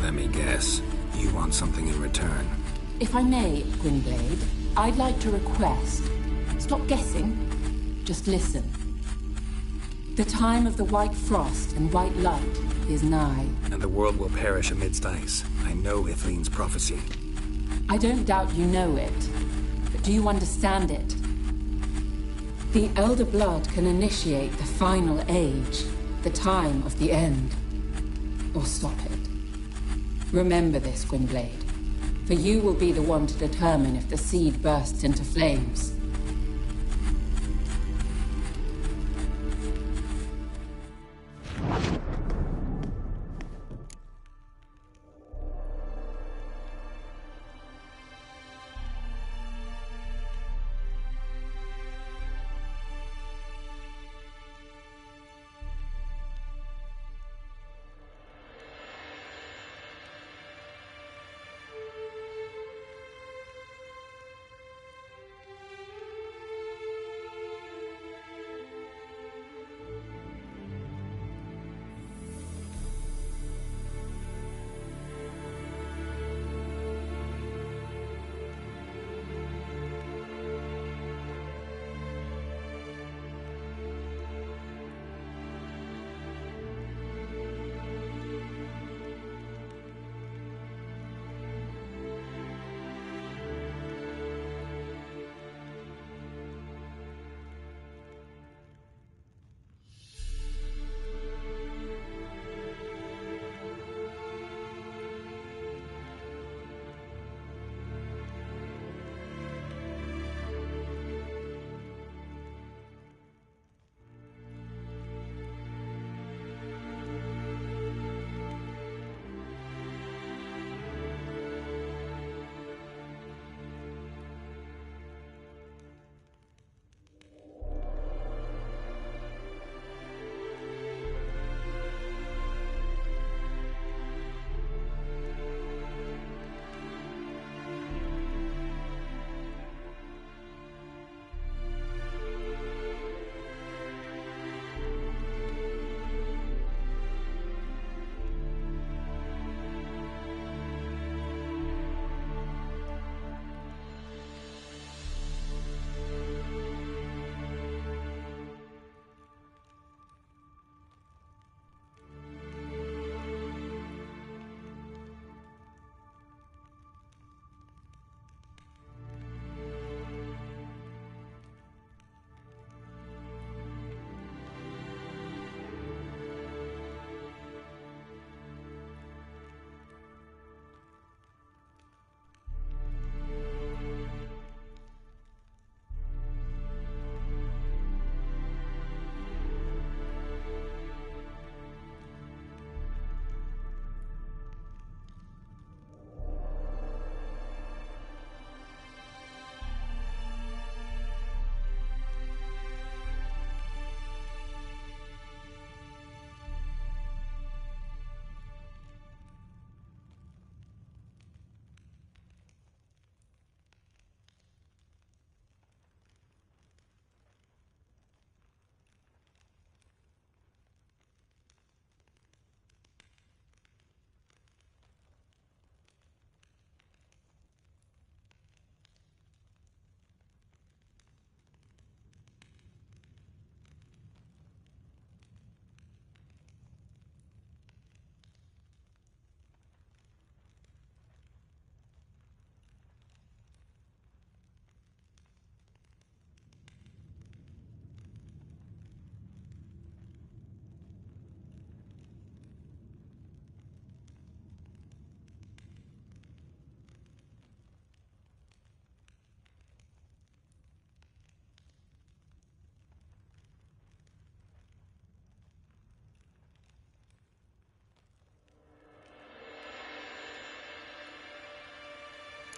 Let me guess. You want something in return. If I may, Gwynblade, I'd like to request. Stop guessing. Just listen. The time of the white frost and white light is nigh. And the world will perish amidst ice. I know Ithleen's prophecy. I don't doubt you know it. But do you understand it? The Elder Blood can initiate the final age, the time of the end. Or stop it. Remember this, Gwynblade, for you will be the one to determine if the seed bursts into flames.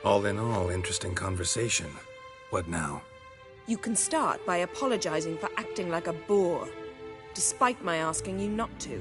All in all, interesting conversation. What now? You can start by apologizing for acting like a boor, despite my asking you not to.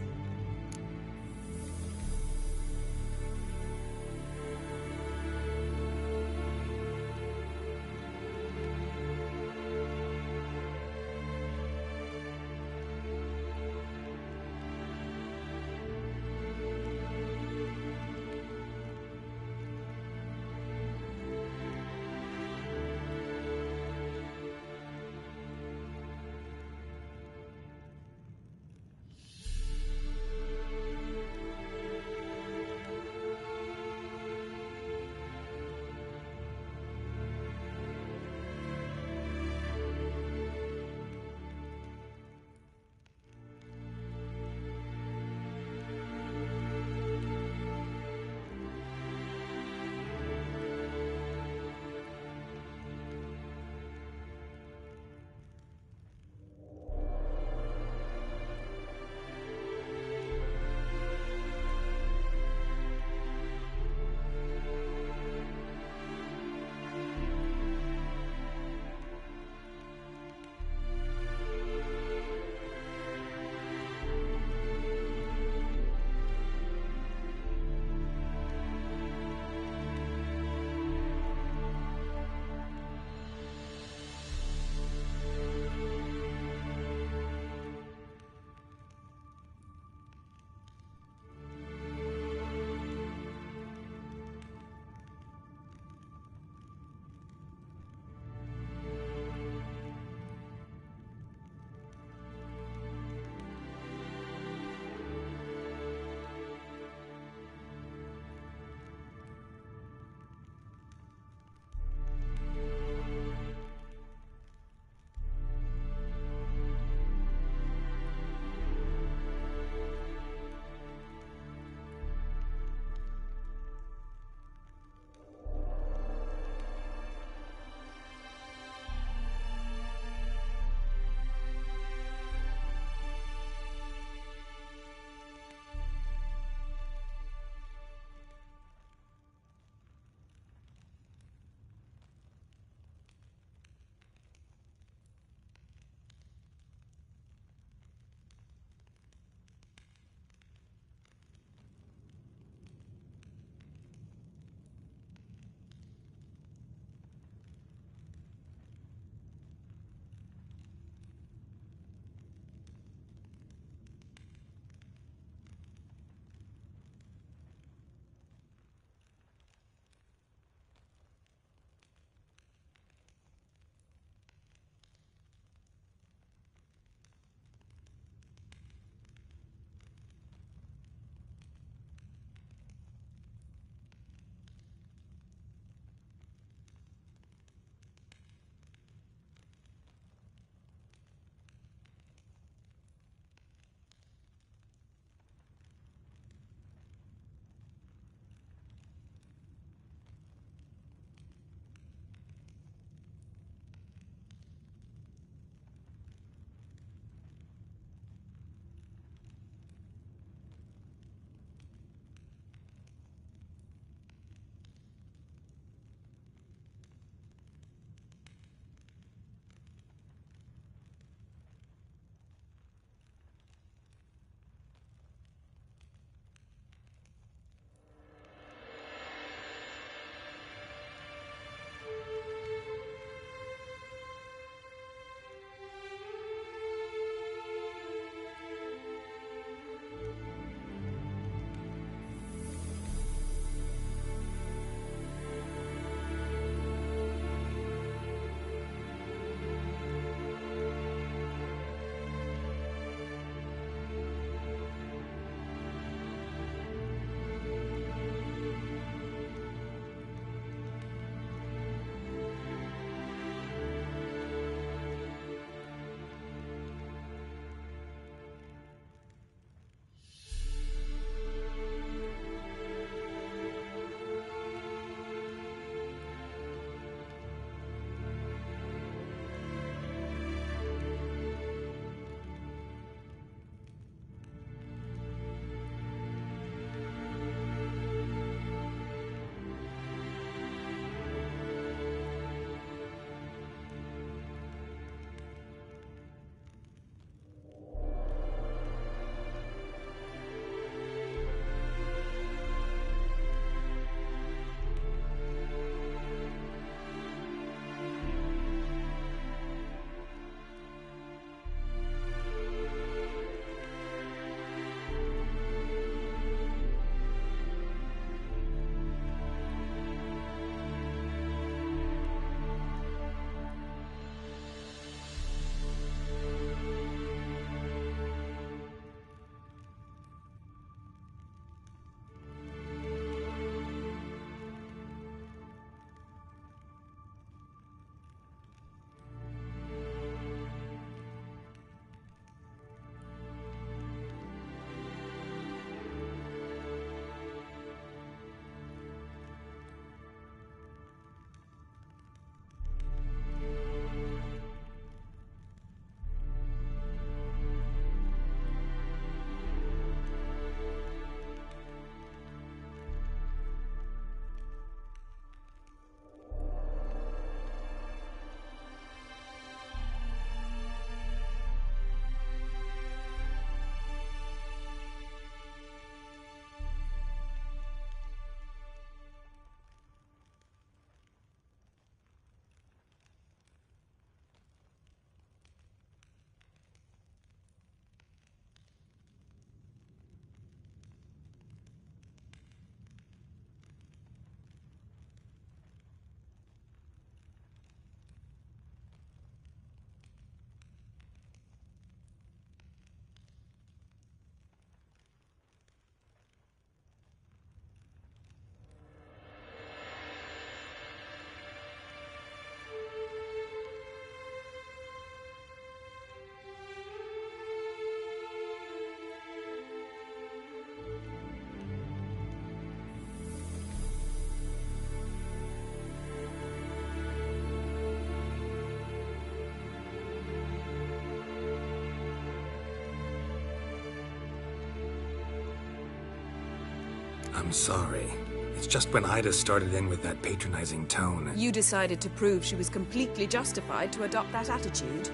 I'm sorry. It's just when Ida started in with that patronizing tone. You decided to prove she was completely justified to adopt that attitude.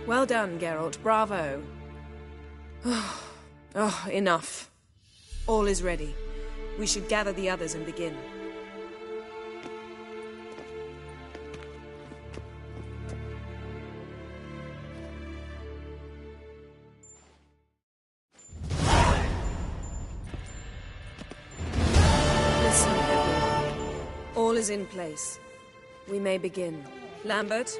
Well done, Geralt. Bravo. Oh, enough. All is ready. We should gather the others and begin. Listen, everyone. All is in place. We may begin. Lambert,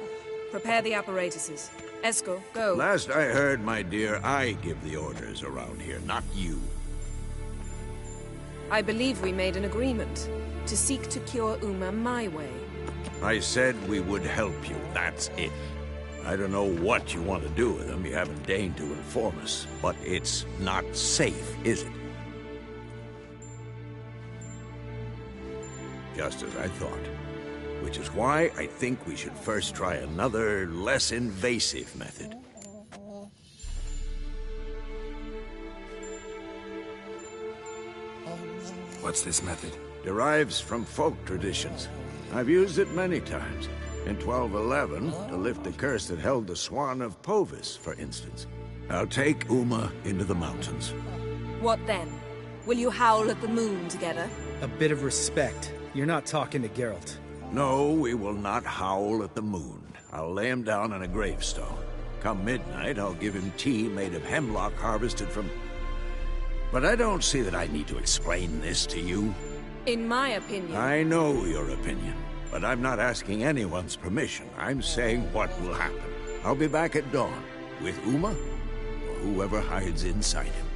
prepare the apparatuses. Eskel, go. Last I heard, my dear, I give the orders around here, not you. I believe we made an agreement to seek to cure Uma my way. I said we would help you, that's it. I don't know what you want to do with them, you haven't deigned to inform us, but it's not safe, is it? Just as I thought. Which is why I think we should first try another, less invasive method. What's this method? Derives from folk traditions. I've used it many times. In 1211, to lift the curse that held the Swan of Povis, for instance. I'll take Uma into the mountains. What then? Will you howl at the moon together? A bit of respect. You're not talking to Geralt. No, we will not howl at the moon. I'll lay him down on a gravestone. Come midnight, I'll give him tea made of hemlock harvested from... But I don't see that I need to explain this to you. In my opinion... I know your opinion, but I'm not asking anyone's permission. I'm saying what will happen. I'll be back at dawn, with Uma, or whoever hides inside him.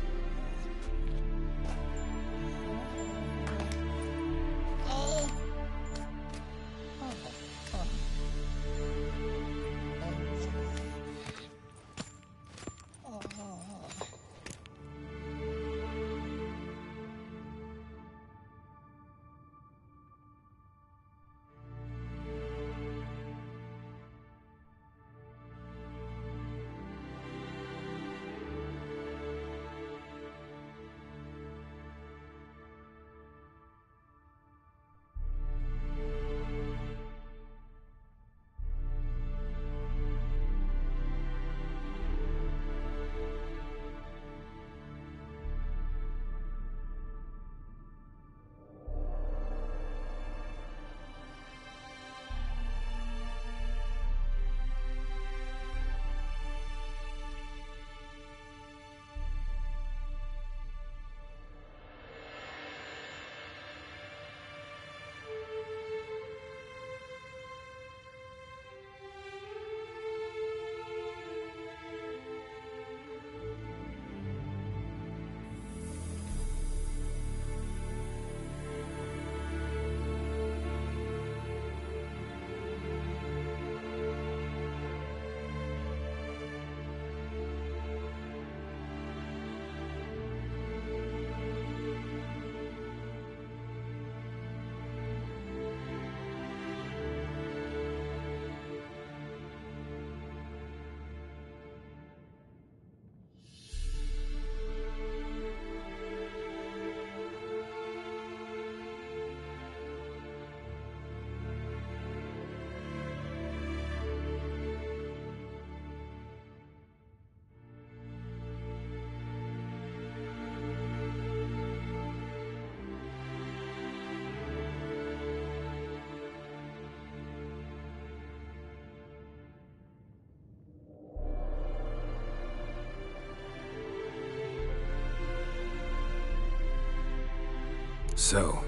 So,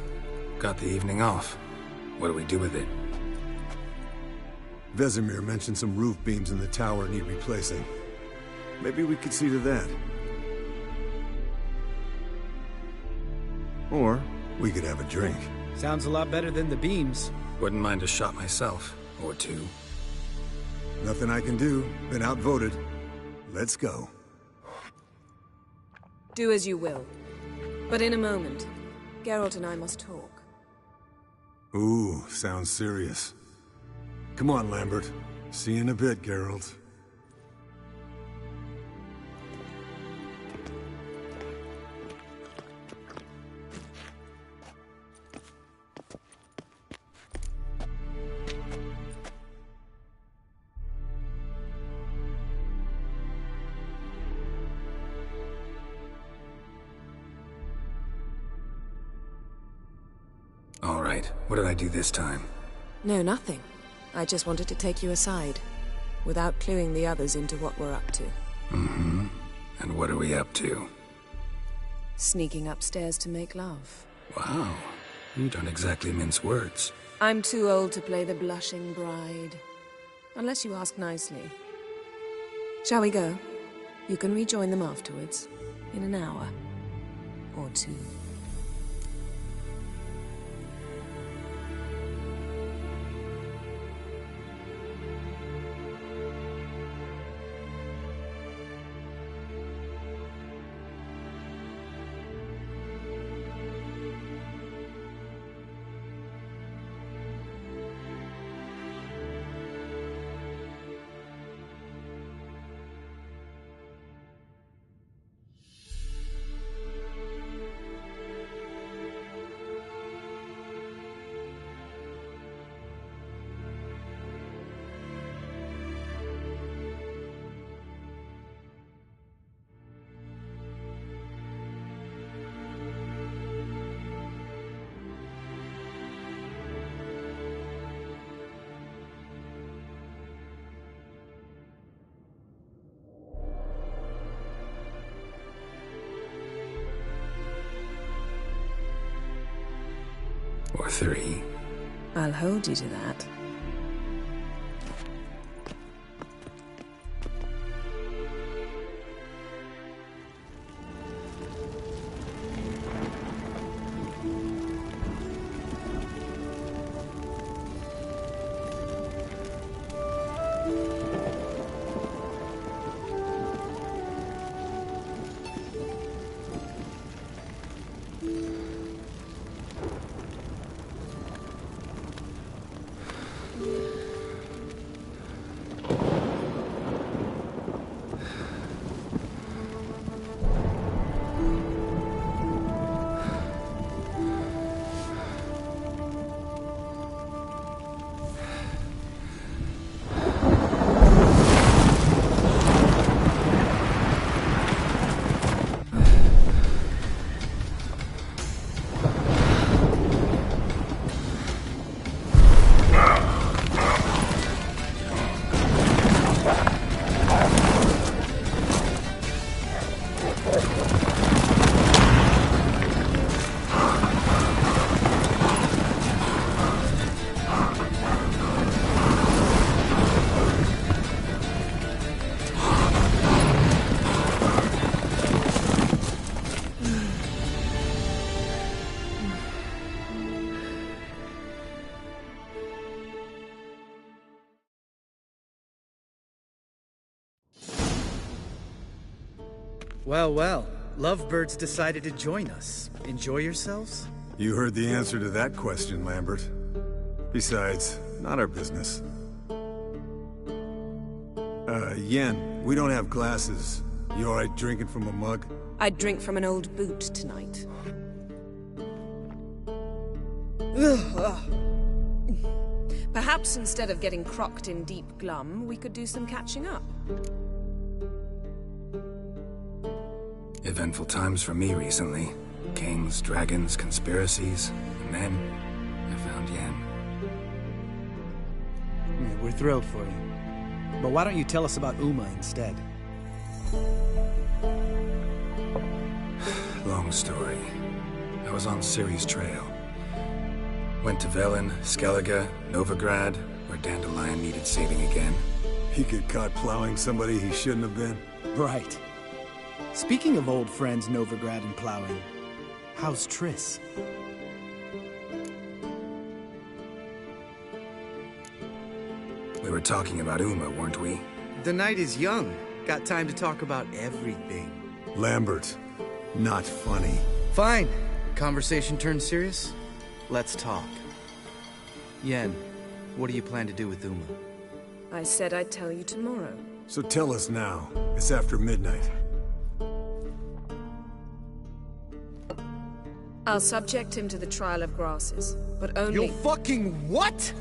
got the evening off. What do we do with it? Vesemir mentioned some roof beams in the tower need replacing. Maybe we could see to that. Or we could have a drink. Sounds a lot better than the beams. Wouldn't mind a shot myself. Or two. Nothing I can do. Been outvoted. Let's go. Do as you will. But in a moment, Geralt and I must talk. Ooh, sounds serious. Come on, Lambert. See you in a bit, Geralt. right. What did I do this time? No, nothing. I just wanted to take you aside, without cluing the others into what we're up to. Mm-hmm. And what are we up to? Sneaking upstairs to make love. Wow. You don't exactly mince words. I'm too old to play the blushing bride. Unless you ask nicely. Shall we go? You can rejoin them afterwards. In an hour. Or two. Or 3. I'll hold you to that. Well, well. Lovebirds decided to join us. Enjoy yourselves? You heard the answer to that question, Lambert. Besides, not our business. Yen, we don't have glasses. You alright drinking from a mug? I'd drink from an old boot tonight. Perhaps instead of getting crocked in deep glum, we could do some catching up. Eventful times for me recently. Kings, dragons, conspiracies, and then I found Yen. Yeah, we're thrilled for you. But why don't you tell us about Uma instead? Long story. I was on Ciri's trail. Went to Velen, Skellige, Novigrad, where Dandelion needed saving again. He get caught plowing somebody he shouldn't have been. Right. Speaking of old friends Novigrad and plowing, how's Triss? We were talking about Uma, weren't we? The night is young. Got time to talk about everything. Lambert, not funny. Fine. Conversation turned serious? Let's talk. Yen, what do you plan to do with Uma? I said I'd tell you tomorrow. So tell us now. It's after midnight. I'll subject him to the trial of grasses, but only— You fucking what?!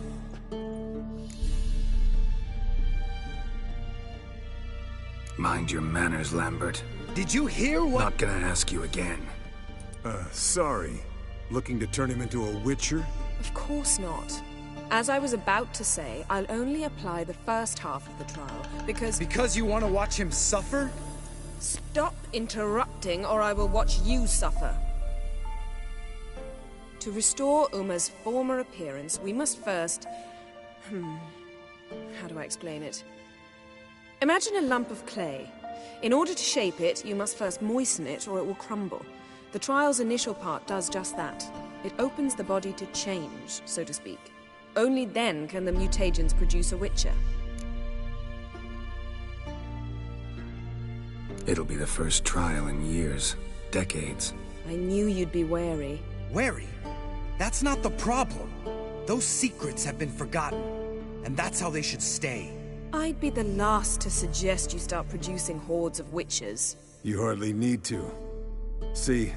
Mind your manners, Lambert. Did you hear what— Not gonna ask you again. Sorry. Looking to turn him into a Witcher? Of course not. As I was about to say, I'll only apply the first half of the trial, because... Because you want to watch him suffer? Stop interrupting, or I will watch you suffer. To restore Uma's former appearance, we must first... How do I explain it? Imagine a lump of clay. In order to shape it, you must first moisten it, or it will crumble. The trial's initial part does just that. It opens the body to change, so to speak. Only then can the mutagens produce a Witcher. It'll be the first trial in years, decades. I knew you'd be wary. Wary? That's not the problem. Those secrets have been forgotten, and that's how they should stay. I'd be the last to suggest you start producing hordes of Witchers. You hardly need to. See,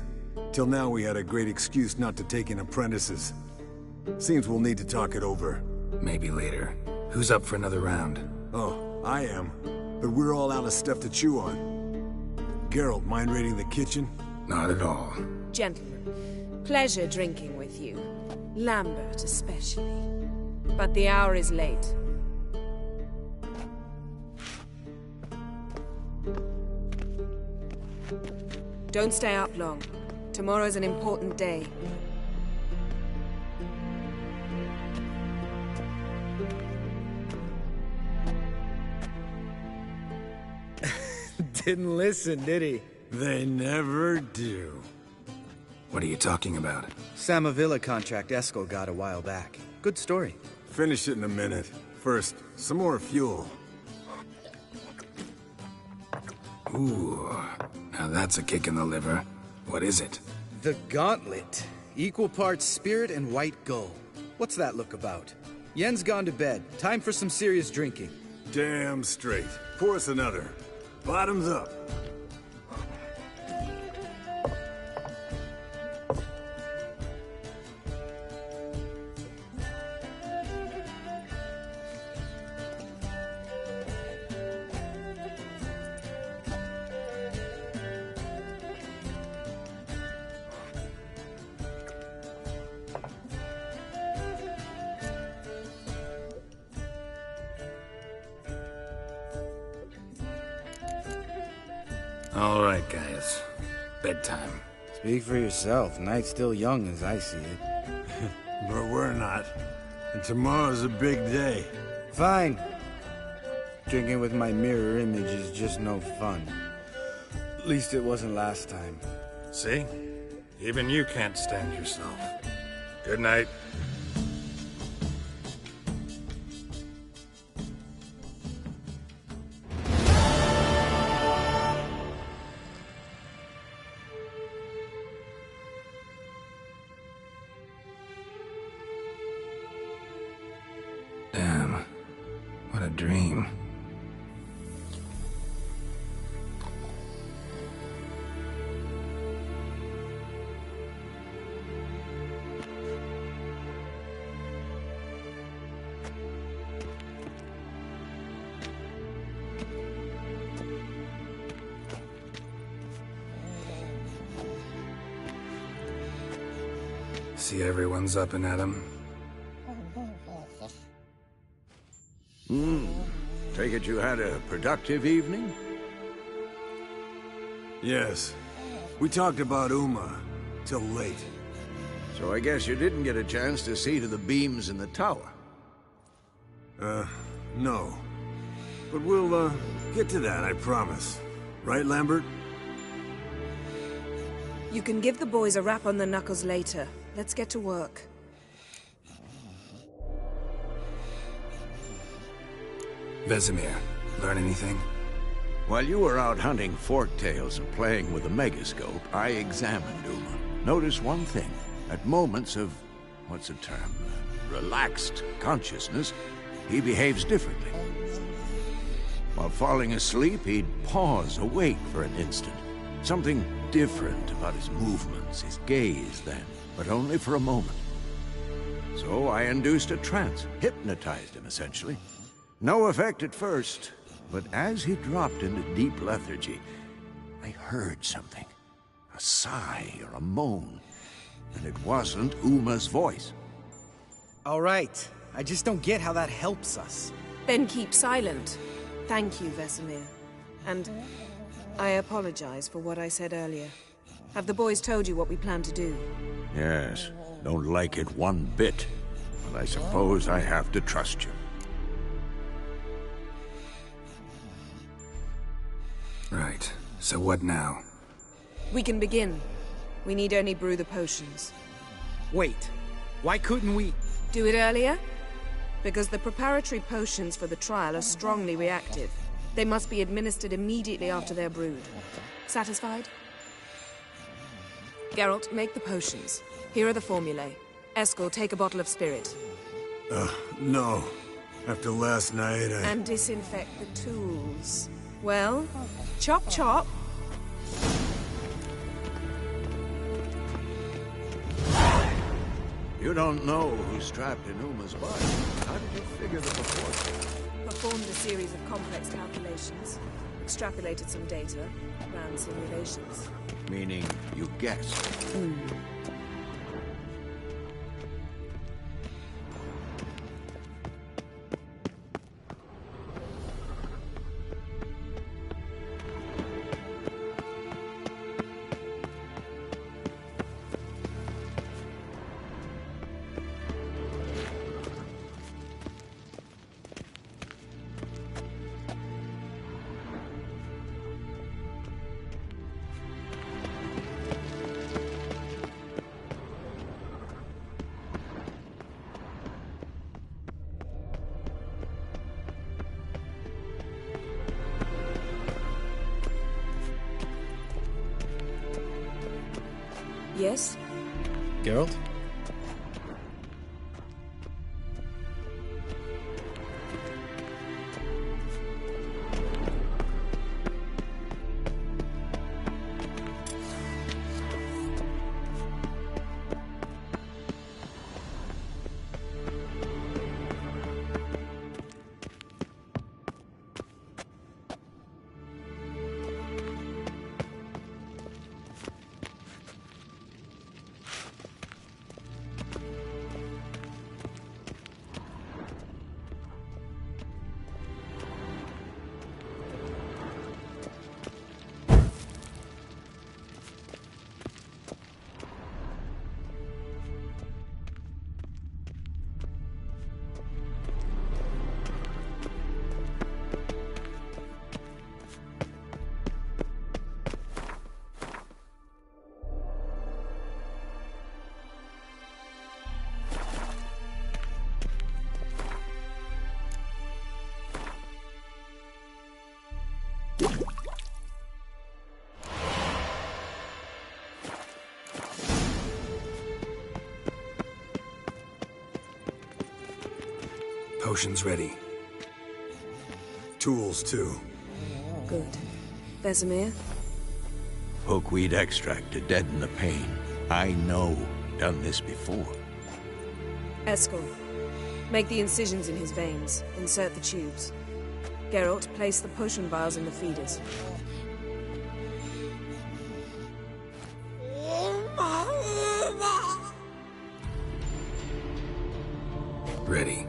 till now we had a great excuse not to take in apprentices. Seems we'll need to talk it over. Maybe later. Who's up for another round? Oh, I am. But we're all out of stuff to chew on. Geralt, mind raiding the kitchen? Not at all. Gentlemen, pleasure drinking with you. Lambert especially. But the hour is late. Don't stay up long. Tomorrow's an important day. Didn't listen, did he? They never do. What are you talking about? Samavilla contract Eskel got a while back. Good story. Finish it in a minute. First, some more fuel. Ooh, now that's a kick in the liver. What is it? The Gauntlet. Equal parts spirit and white gull. What's that look about? Yen's gone to bed. Time for some serious drinking. Damn straight. Pour us another. Bottoms up. All right, guys. Bedtime. Speak for yourself. Night's still young as I see it. But we're not. And tomorrow's a big day. Fine. Drinking with my mirror image is just no fun. At least it wasn't last time. See? Even you can't stand yourself. Good night. Damn. What a dream. See everyone's up and at 'em. Take it you had a productive evening? Yes. We talked about Uma. Till late. So I guess you didn't get a chance to see to the beams in the tower. No. But we'll, get to that, I promise. Right, Lambert? You can give the boys a rap on the knuckles later. Let's get to work. Vesemir, learn anything? While you were out hunting forktails and playing with the megascope, I examined Uma. Notice one thing. At moments of, what's the term, relaxed consciousness, he behaves differently. While falling asleep, he'd pause, awake for an instant. Something different about his movements, his gaze then, but only for a moment. So I induced a trance, hypnotized him essentially. No effect at first, but as he dropped into deep lethargy, I heard something. A sigh or a moan. And it wasn't Uma's voice. All right. I just don't get how that helps us. Then keep silent. Thank you, Vesemir. And I apologize for what I said earlier. Have the boys told you what we plan to do? Yes. Don't like it one bit. But I suppose I have to trust you. Right. So what now? We can begin. We need only brew the potions. Wait. Why couldn't we... Do it earlier? Because the preparatory potions for the trial are strongly reactive. They must be administered immediately after they're brewed. Satisfied? Geralt, make the potions. Here are the formulae. Eskel, take a bottle of spirit. No. After last night, And disinfect the tools. Well, chop chop. You don't know who's trapped in Uma's body. How did you figure the proportion? Performed a series of complex calculations. Extrapolated some data. Ran simulations. Meaning, you guessed. Yes? Geralt? Potions ready. Tools, too. Good. Vesemir? Hookweed extract to deaden the pain. I know. Done this before. Eskel, make the incisions in his veins. Insert the tubes. Geralt, place the potion vials in the feeders. Ready.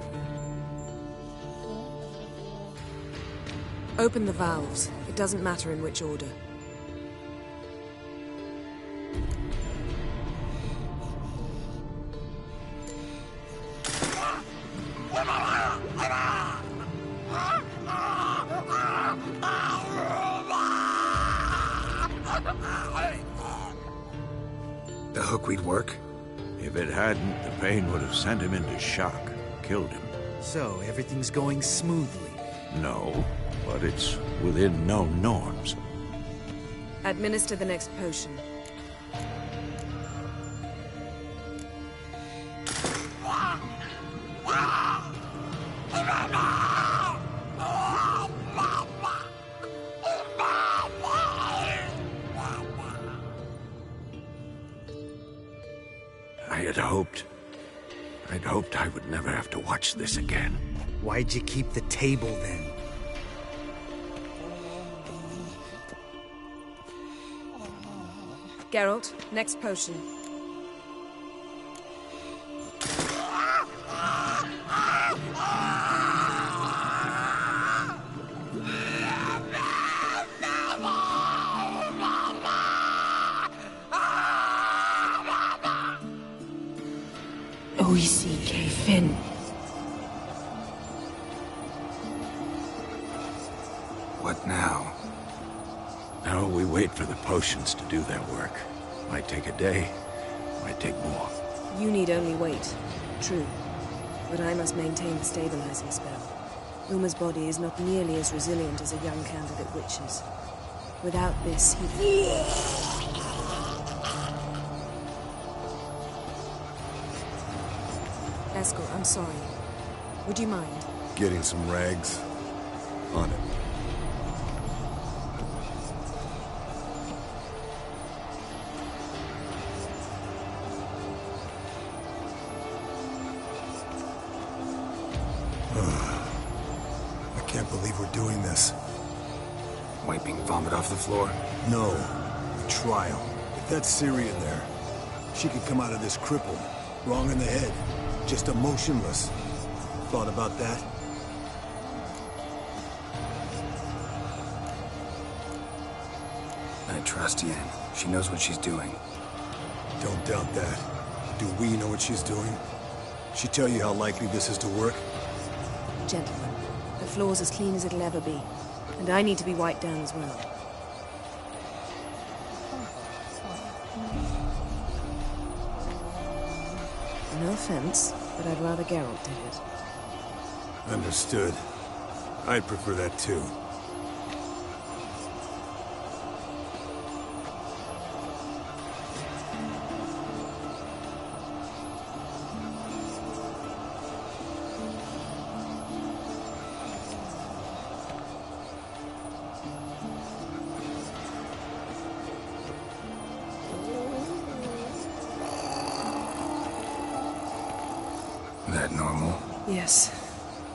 Open the valves. It doesn't matter in which order. The hookweed work? If it hadn't, the pain would have sent him into shock. Killed him. So, everything's going smoothly. No, but it's within known norms. Administer the next potion. I'd hoped I would never have to watch this again. Why'd you keep the table, then? Geralt, next potion. OEC-K-Fin. What now? Now we wait for the potions to do their work. Might take a day, might take more. You need only wait. True. But I must maintain the stabilizing spell. Uma's body is not nearly as resilient as a young candidate witch's. Without this, he... Eskel, I'm sorry. Would you mind? Getting some rags? On it. I can't believe we're doing this. Wiping vomit off the floor? No. A trial. If that's Syrian there, she could come out of this crippled. Wrong in the head. Just emotionless. Thought about that? I trust Yen. She knows what she's doing. Don't doubt that. Do we know what she's doing? She tell you how likely this is to work? Gentlemen, the floor's as clean as it'll ever be. And I need to be wiped down as well. No offense, but I'd rather Geralt did it. Understood. I'd prefer that too. That normal? Yes.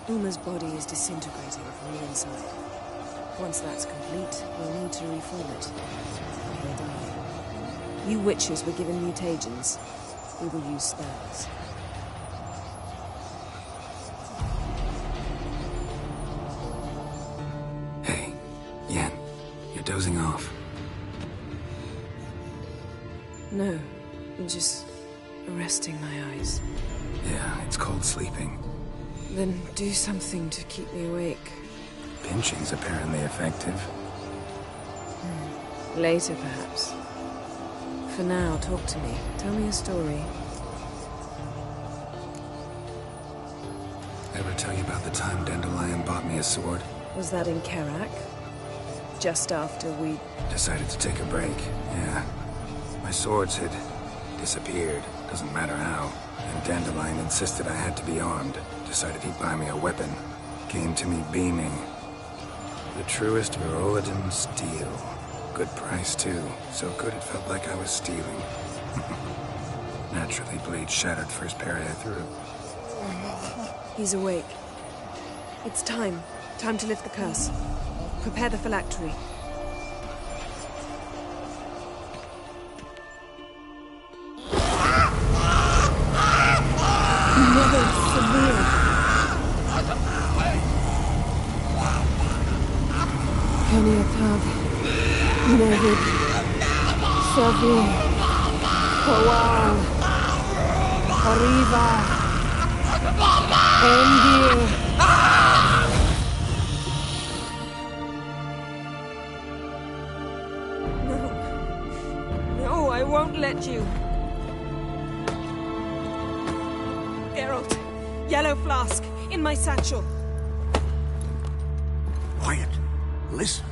Uma's body is disintegrating from the inside. Once that's complete, we'll need to reform it. Or he'll die. You witches were given mutagens. We will use spells. Hey, Yen, you're dozing off. No, I'm just resting my eyes. Yeah, it's called sleeping. Then do something to keep me awake. Pinching's apparently effective. Later, perhaps. For now, talk to me. Tell me a story. Ever tell you about the time Dandelion bought me a sword? Was that in Karak? Just after we... Decided to take a break, yeah. My swords had disappeared, doesn't matter how. And Dandelion insisted I had to be armed. Decided he'd buy me a weapon. Came to me beaming. The truest Verolidan steel. Good price, too. So good it felt like I was stealing. Naturally, blade shattered first parry I threw. He's awake. It's time. Time to lift the curse. Prepare the phylactery. Kaniatad, Nevid, Savir, Kowal, Arriva, Endir. No, I won't let you. Geralt, yellow flask, in my satchel. Quiet. Listen.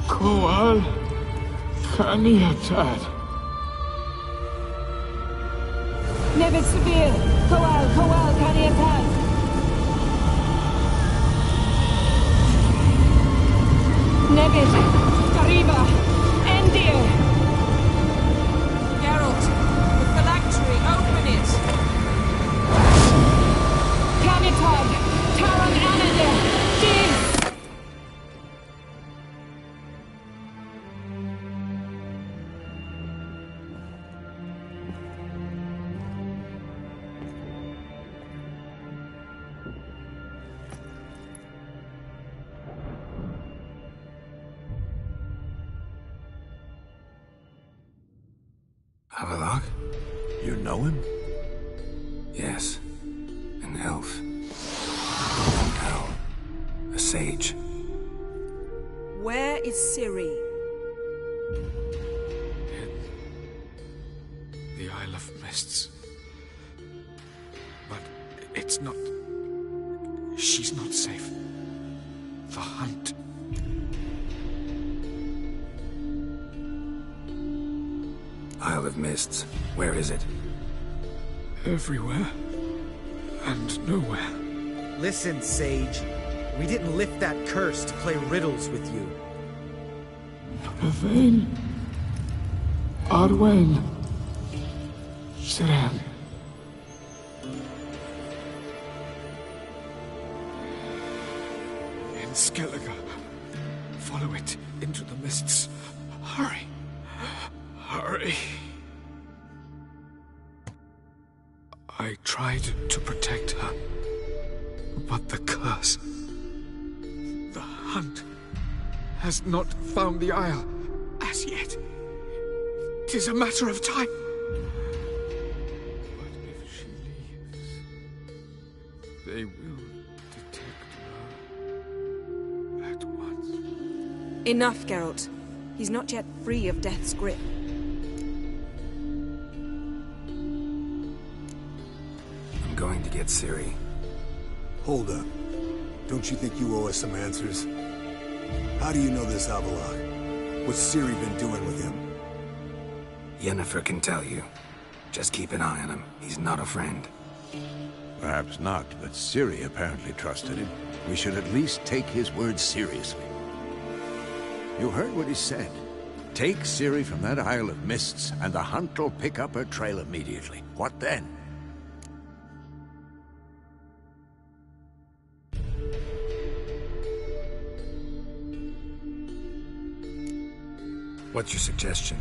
Kowal, Kaniatad. Nevid Severe, Kowal, Kaniatad. Nevid, Arriva, Endir. Geralt, the phylactery, open it. Kaniatad, Taran Anadir, Jeez. Avalok? You know him? Yes. An elf. An owl. A sage. Where is Ciri? The Isle of Mists. But it's not... She's not safe. The hunt. Isle of Mists. Where is it? Everywhere. And nowhere. Listen, Sage. We didn't lift that curse to play riddles with you. Yvain. Arwen. Siran. In Skellige. Follow it into the mists. Hurry. Hurry. I tried to protect her, but the curse, the hunt, has not found the Isle as yet. 'Tis a matter of time. But if she leaves, they will detect her at once. Enough, Geralt. He's not yet free of death's grip. I'm going to get Ciri. Hold up. Don't you think you owe us some answers? How do you know this Avalok? What's Ciri been doing with him? Yennefer can tell you. Just keep an eye on him. He's not a friend. Perhaps not, but Ciri apparently trusted him. We should at least take his words seriously. You heard what he said. Take Ciri from that Isle of Mists, and the hunt will pick up her trail immediately. What then? What's your suggestion?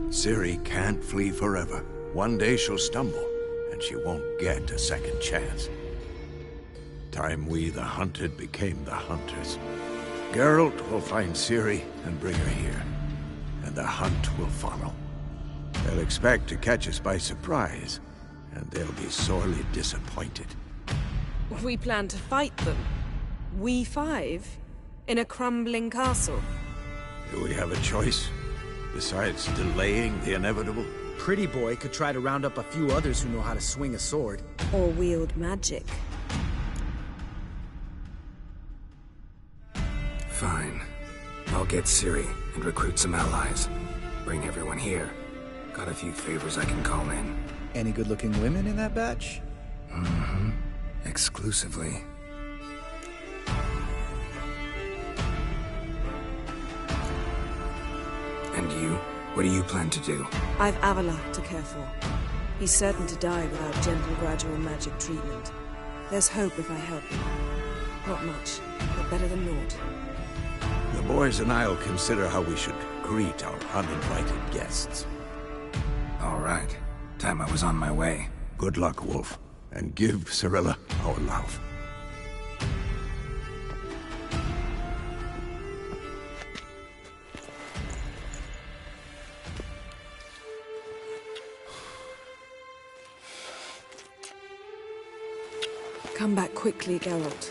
Ciri can't flee forever. One day she'll stumble, and she won't get a second chance. Time we, the hunted, became the hunters. Geralt will find Ciri and bring her here, and the hunt will follow. They'll expect to catch us by surprise, and they'll be sorely disappointed. We plan to fight them. We five? In a crumbling castle? Do we have a choice, besides delaying the inevitable? Pretty Boy could try to round up a few others who know how to swing a sword. Or wield magic. Fine. I'll get Ciri and recruit some allies. Bring everyone here. Got a few favors I can call in. Any good-looking women in that batch? Mm-hmm. Exclusively. And you? What do you plan to do? I've Avalok to care for. He's certain to die without gentle, gradual magic treatment. There's hope if I help him. Not much, but better than naught. The boys and I'll consider how we should greet our uninvited guests. All right. Time I was on my way. Good luck, Wolf. And give Cirilla our love. Come back quickly, Geralt.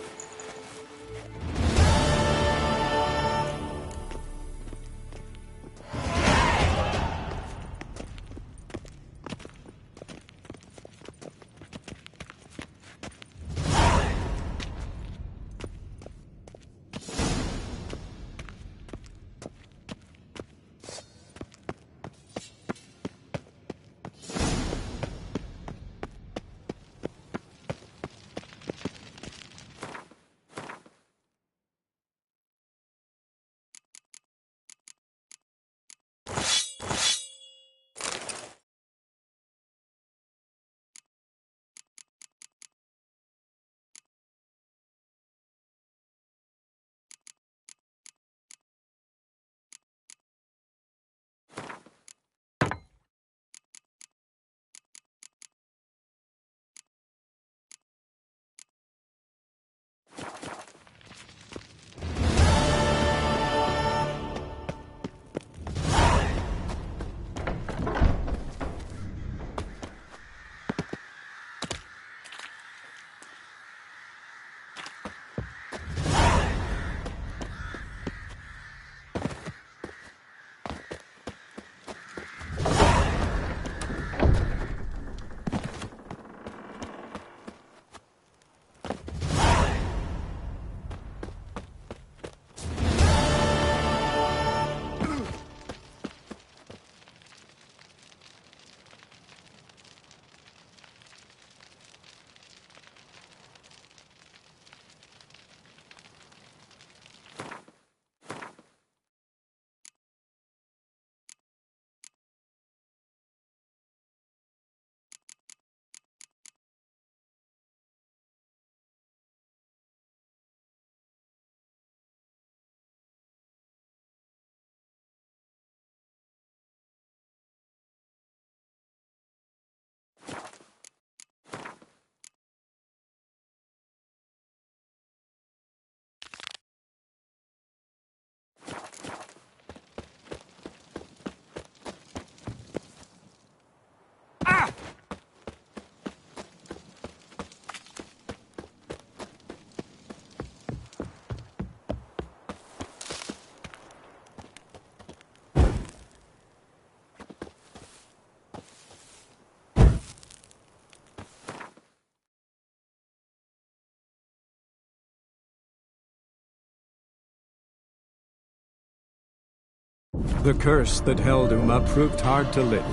The curse that held Uma proved hard to lift,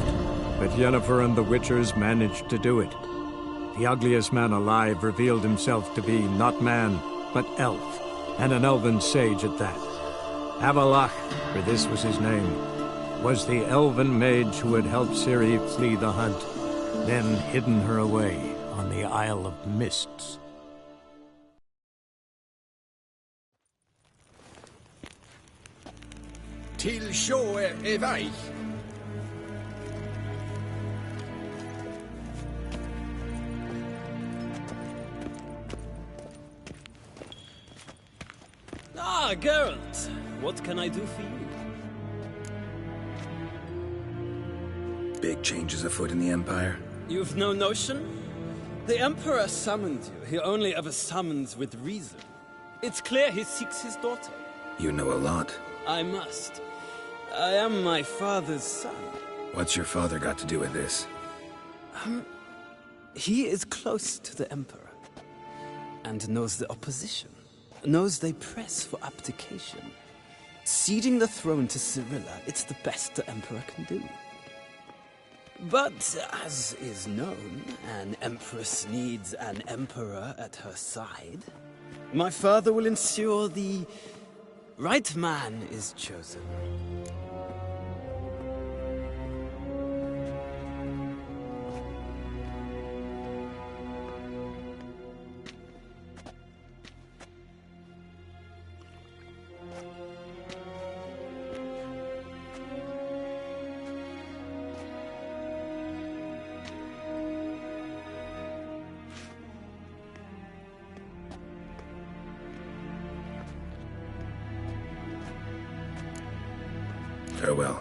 but Yennefer and the Witchers managed to do it. The ugliest man alive revealed himself to be not man, but elf, and an elven sage at that. Avalach, for this was his name, was the elven mage who had helped Ciri flee the hunt, then hidden her away on the Isle of Mists. Till sjå är väg. Ah, Geralt! What can I do for you? Big changes afoot in the Empire? You've no notion? The Emperor summoned you. He only ever summons with reason. It's clear he seeks his daughter. You know a lot. I must. I am my father's son. What's your father got to do with this? He is close to the Emperor. And knows the opposition. Knows they press for abdication. Ceding the throne to Cirilla, it's the best the Emperor can do. But, as is known, an Empress needs an Emperor at her side. My father will ensure the right man is chosen. Farewell.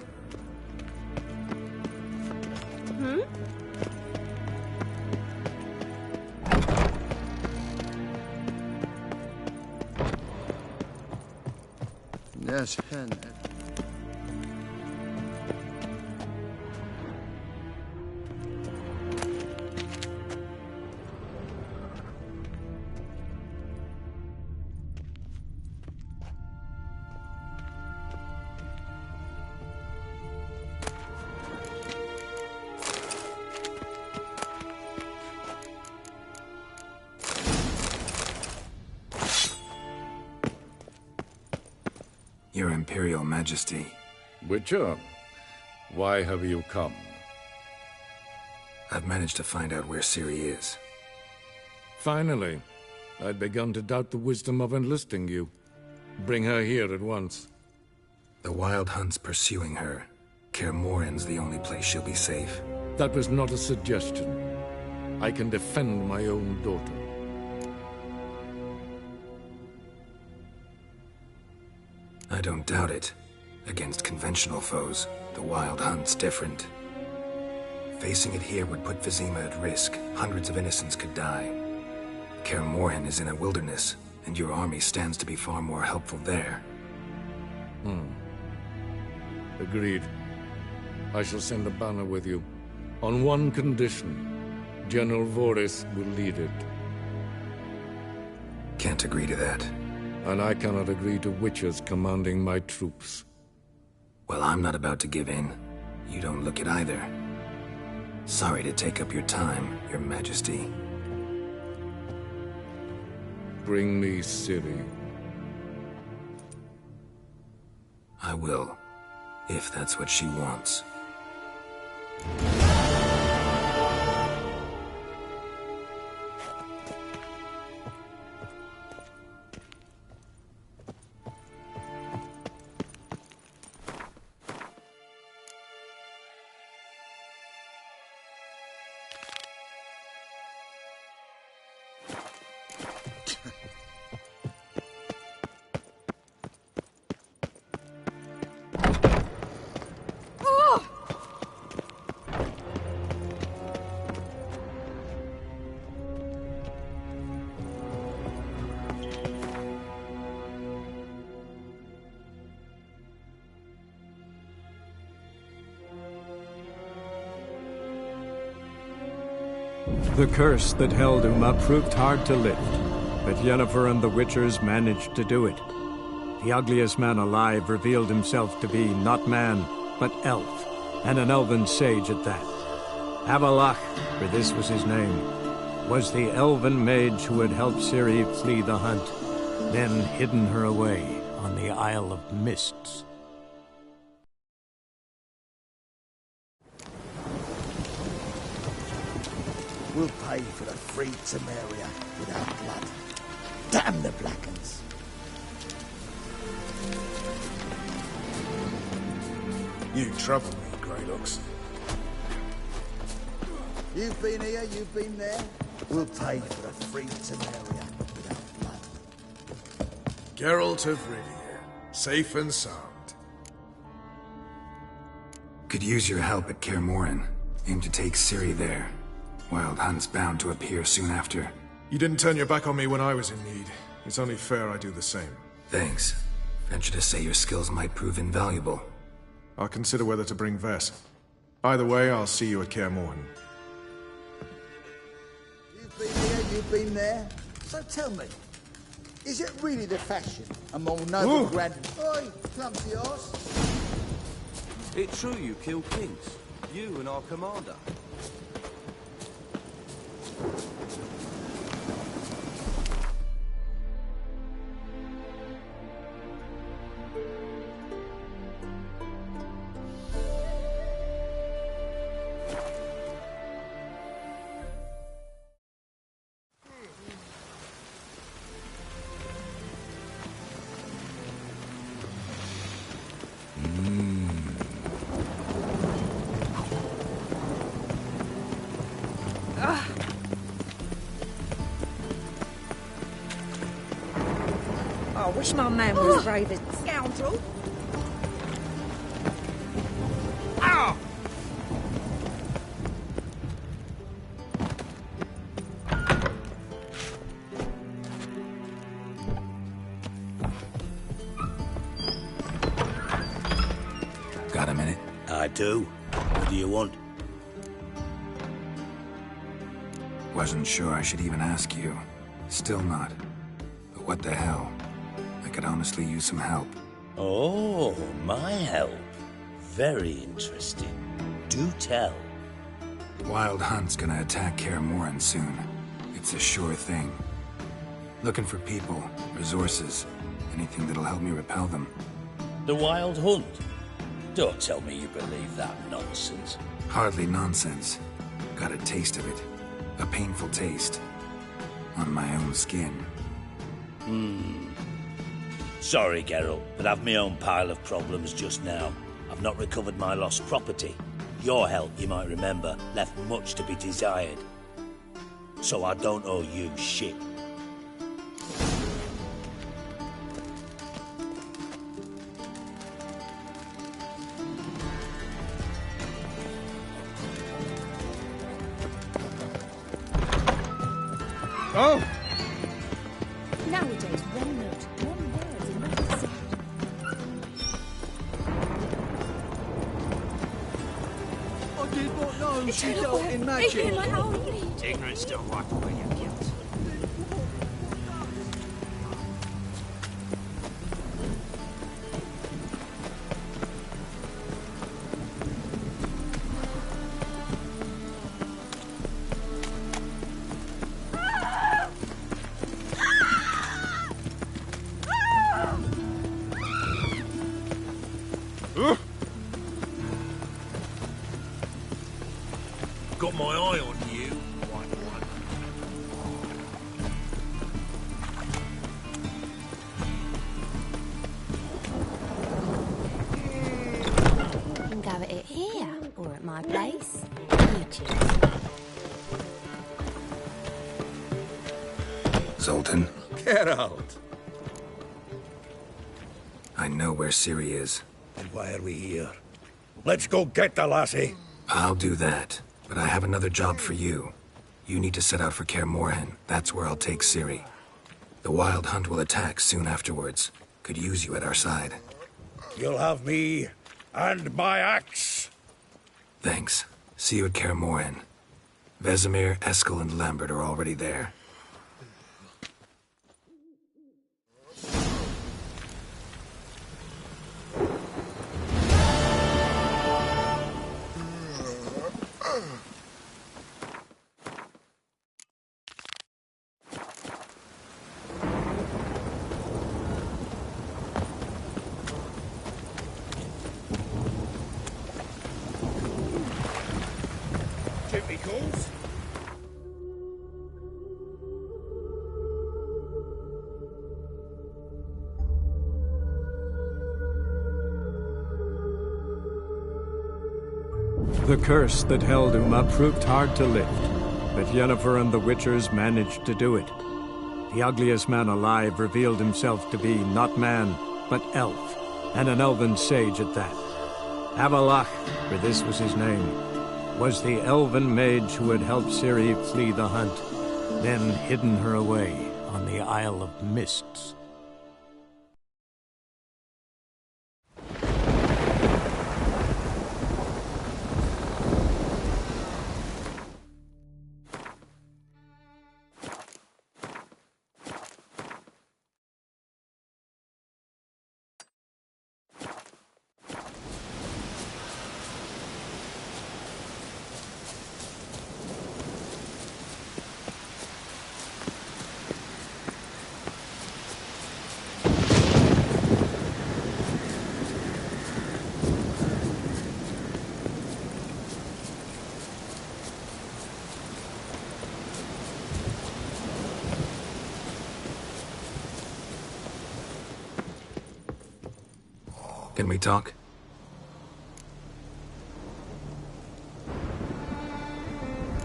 Yes, hen. Your Imperial Majesty. Witcher, why have you come? I've managed to find out where Ciri is. Finally. I'd begun to doubt the wisdom of enlisting you. Bring her here at once. The Wild Hunt's pursuing her. Kaer Morhen's the only place she'll be safe. That was not a suggestion. I can defend my own daughter. I don't doubt it. Against conventional foes, the Wild Hunt's different. Facing it here would put Vizima at risk. Hundreds of innocents could die. Kaer Morhen is in a wilderness, and your army stands to be far more helpful there. Agreed. I shall send a banner with you. On one condition. General Voris will lead it. Can't agree to that. And I cannot agree to Witchers commanding my troops. Well, I'm not about to give in. You don't look it either. Sorry to take up your time, Your Majesty. Bring me Ciri. I will, if that's what she wants. The curse that held Uma proved hard to lift, but Yennefer and the Witchers managed to do it. the ugliest man alive revealed himself to be not man, but elf, and an elven sage at that. Avalach, for this was his name, was the elven mage who had helped Ciri flee the hunt, then hidden her away on the Isle of Mists. We'll pay for the free Temeria with our blood. Damn the Blackens! You trouble me, Greylocks. You've been here, you've been there. We'll pay for the free Temeria with our blood. Geralt of Rivia, safe and sound. Could use your help at Kaer Morhen. Aim to take Ciri there. Wild Hunt's bound to appear soon after. You didn't turn your back on me when I was in need. It's only fair I do the same. Thanks. Venture to say your skills might prove invaluable. I'll consider whether to bring Vess. Either way, I'll see you at Kaer Morhen. You've been here, you've been there. So tell me, is it really the fashion among noble grand... Oi, clumsy horse! It's true you killed kings. You and our commander. I wish my man was raving. Scoundrel! Ow! Got a minute? I do. What do you want? Wasn't sure I should even ask you. Still not. But what the hell? I could honestly use some help. Oh, my help. Very interesting. Do tell. Wild Hunt's gonna attack Kaer Morhen soon. It's a sure thing. Looking for people, resources, anything that'll help me repel them. The Wild Hunt? Don't tell me you believe that nonsense. Hardly nonsense. Got a taste of it. A painful taste. On my own skin. Sorry, Geralt, but I've my own pile of problems just now. I've not recovered my lost property. Your help, you might remember, left much to be desired. So I don't owe you shit. Oh! Nowadays, one note, one word is enough to say. I did not know It's she not dealt worth in making magic. my own lead. Ignorance don't wipe away your guilt. Got my eye on you, white one. You can go at it here, or at my place. You choose. Zoltan, Get out! I know where Ciri is. And why are we here? Let's go get the lassie! I'll do that, but I have another job for you. You need to set out for Kaer Morhen. That's where I'll take Ciri. The Wild Hunt will attack soon afterwards. Could use you at our side. You'll have me and my axe! Thanks. See you at Kaer Morhen. Vesemir, Eskel, and Lambert are already there. The curse that held Uma proved hard to lift, but Yennefer and the Witchers managed to do it. The ugliest man alive revealed himself to be not man, but elf, and an elven sage at that. Avalach, for this was his name, was the elven mage who had helped Ciri flee the hunt, then hidden her away on the Isle of Mists. Can we talk?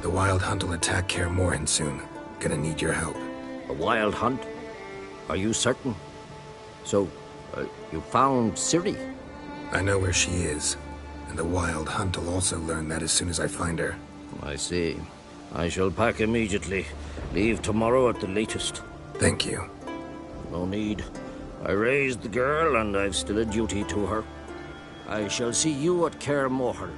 The Wild Hunt will attack Kaer Morhen soon. Gonna need your help. A Wild Hunt? Are you certain? So, you found Ciri? I know where she is, and the Wild Hunt will also learn that as soon as I find her. I see. I shall pack immediately. Leave tomorrow at the latest. Thank you. No need. I raised the girl, and I've still a duty to her. I shall see you at Kaer Morhen.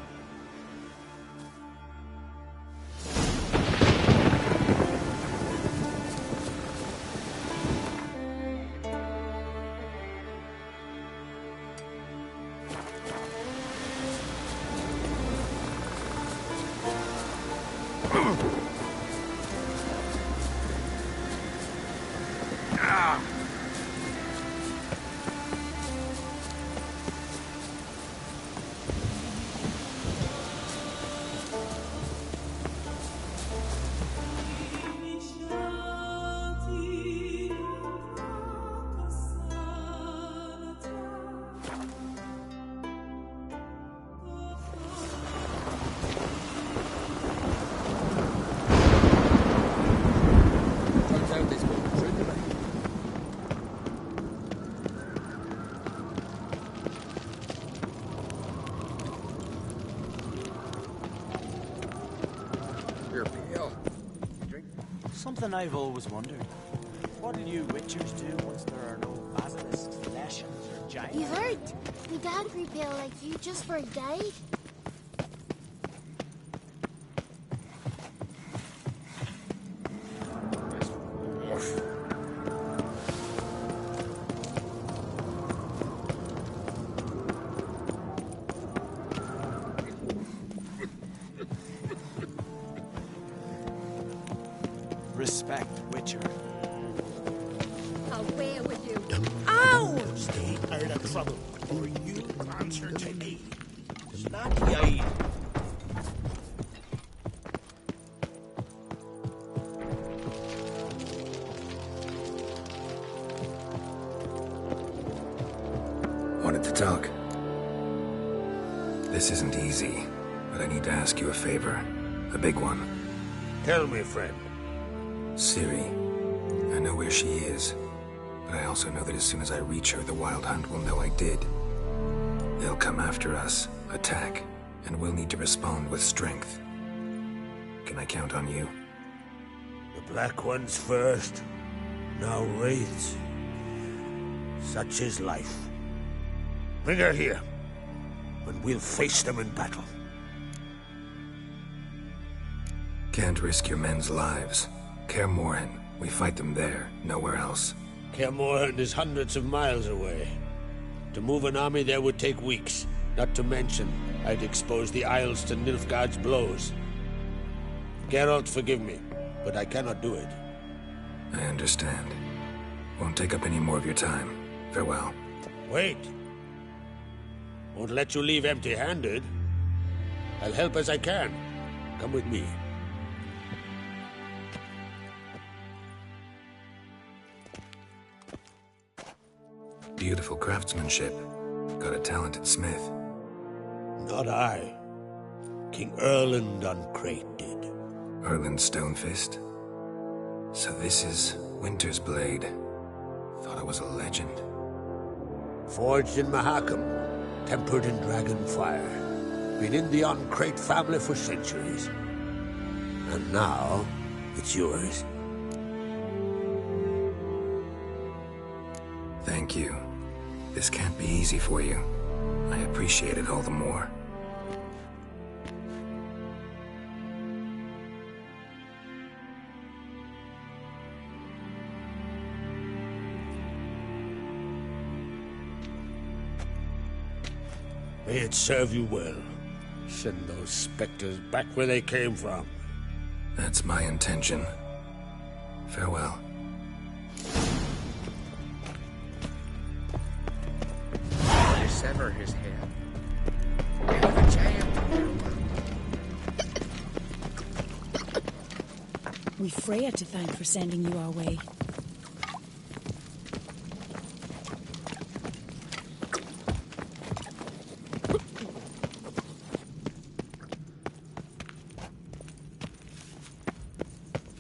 Something I've always wondered. What do you Witchers do once there are no basilisks, lashings, or giants? You heard? My dad rebel like you just for a day. Respect, Witcher. Away with you. Ow! Stay out of trouble, or you answer to me. Snappy eye. Wanted to talk. This isn't easy, but I need to ask you a favor. A big one. Tell me, friend. Ciri. I know where she is, but I also know that as soon as I reach her, the Wild Hunt will know I did. They'll come after us, attack, and we'll need to respond with strength. Can I count on you? The Black Ones first, now Wraiths. Such is life. Bring her here, and we'll face them in battle. Can't risk your men's lives. Kaer Morhen, we fight them there, nowhere else. Kaer Morhen is hundreds of miles away. To move an army there would take weeks. Not to mention, I'd expose the Isles to Nilfgaard's blows. Geralt, forgive me, but I cannot do it. I understand. Won't take up any more of your time. Farewell. Wait. Won't let you leave empty-handed. I'll help as I can. Come with me. Beautiful craftsmanship. Got a talented smith. Not I. King Erland Uncrate did. Erland Stonefist? So this is Winter's blade. Thought it was a legend. Forged in Mahakam, tempered in dragon fire. Been in the Uncrate family for centuries. And now, it's yours. Thank you. This can't be easy for you. I appreciate it all the more. May it serve you well. Send those specters back where they came from. That's my intention. Farewell. To sever his head. Have a jam. We've Freya to thank for sending you our way.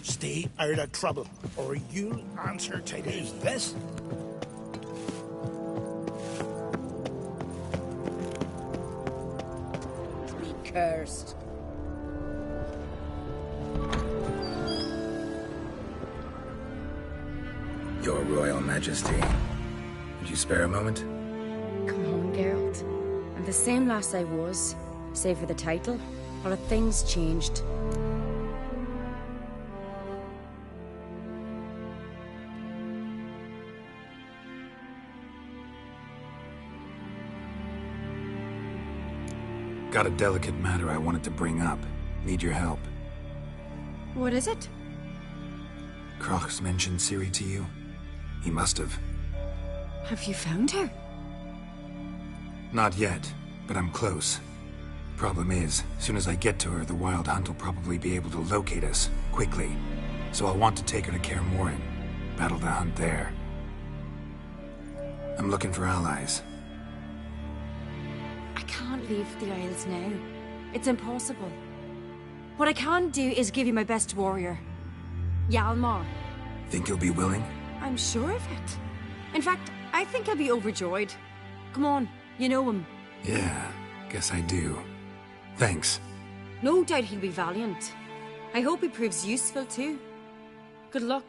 Stay out of trouble, or you'll answer to me. This? Be cursed. Your Royal Majesty. Would you spare a moment? Come on, Geralt. I'm the same lass I was, save for the title. Or have things changed? Got a delicate matter I wanted to bring up. Need your help. What is it? Crach's mentioned Ciri to you? He must have. Have you found her? Not yet, but I'm close. Problem is, as soon as I get to her, the Wild Hunt will probably be able to locate us, quickly. So I'll want to take her to Kaer Morhen, battle the hunt there. I'm looking for allies. I can't leave the Isles now. It's impossible. What I can do is give you my best warrior. Hjalmar. Think you'll be willing? I'm sure of it. In fact, I think I'll be overjoyed. Come on, you know him. Yeah, guess I do. Thanks. No doubt he'll be valiant. I hope he proves useful too. Good luck.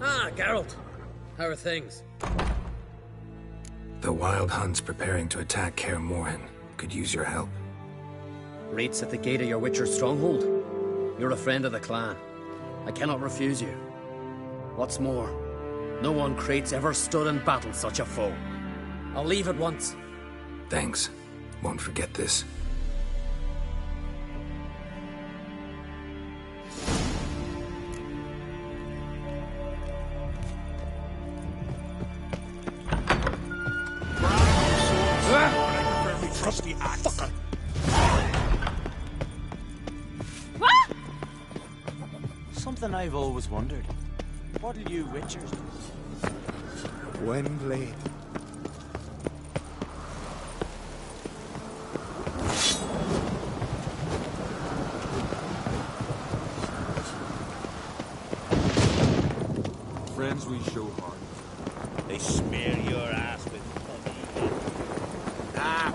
Ah, Geralt. How are things? The Wild Hunt's preparing to attack Kaer Morhen. Could use your help. Rates at the gate of your Witcher stronghold. You're a friend of the clan. I cannot refuse you. What's more, no one Crate's ever stood in battle such a foe. I'll leave at once. Thanks. Won't forget this. Trusty axe. Something I've always wondered. What'll you Witchers do? Wembley. Friends we show hard. They smear your ass with honey. Ah!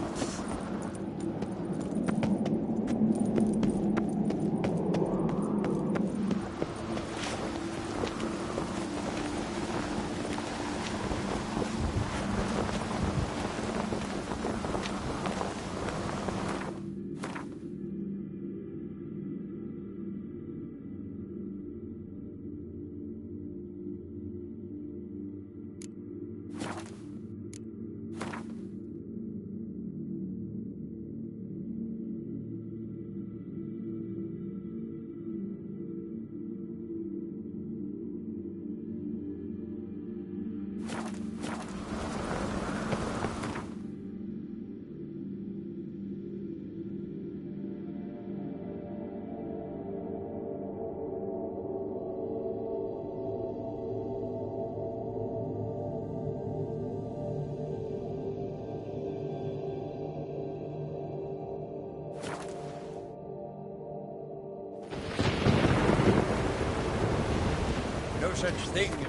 no such thing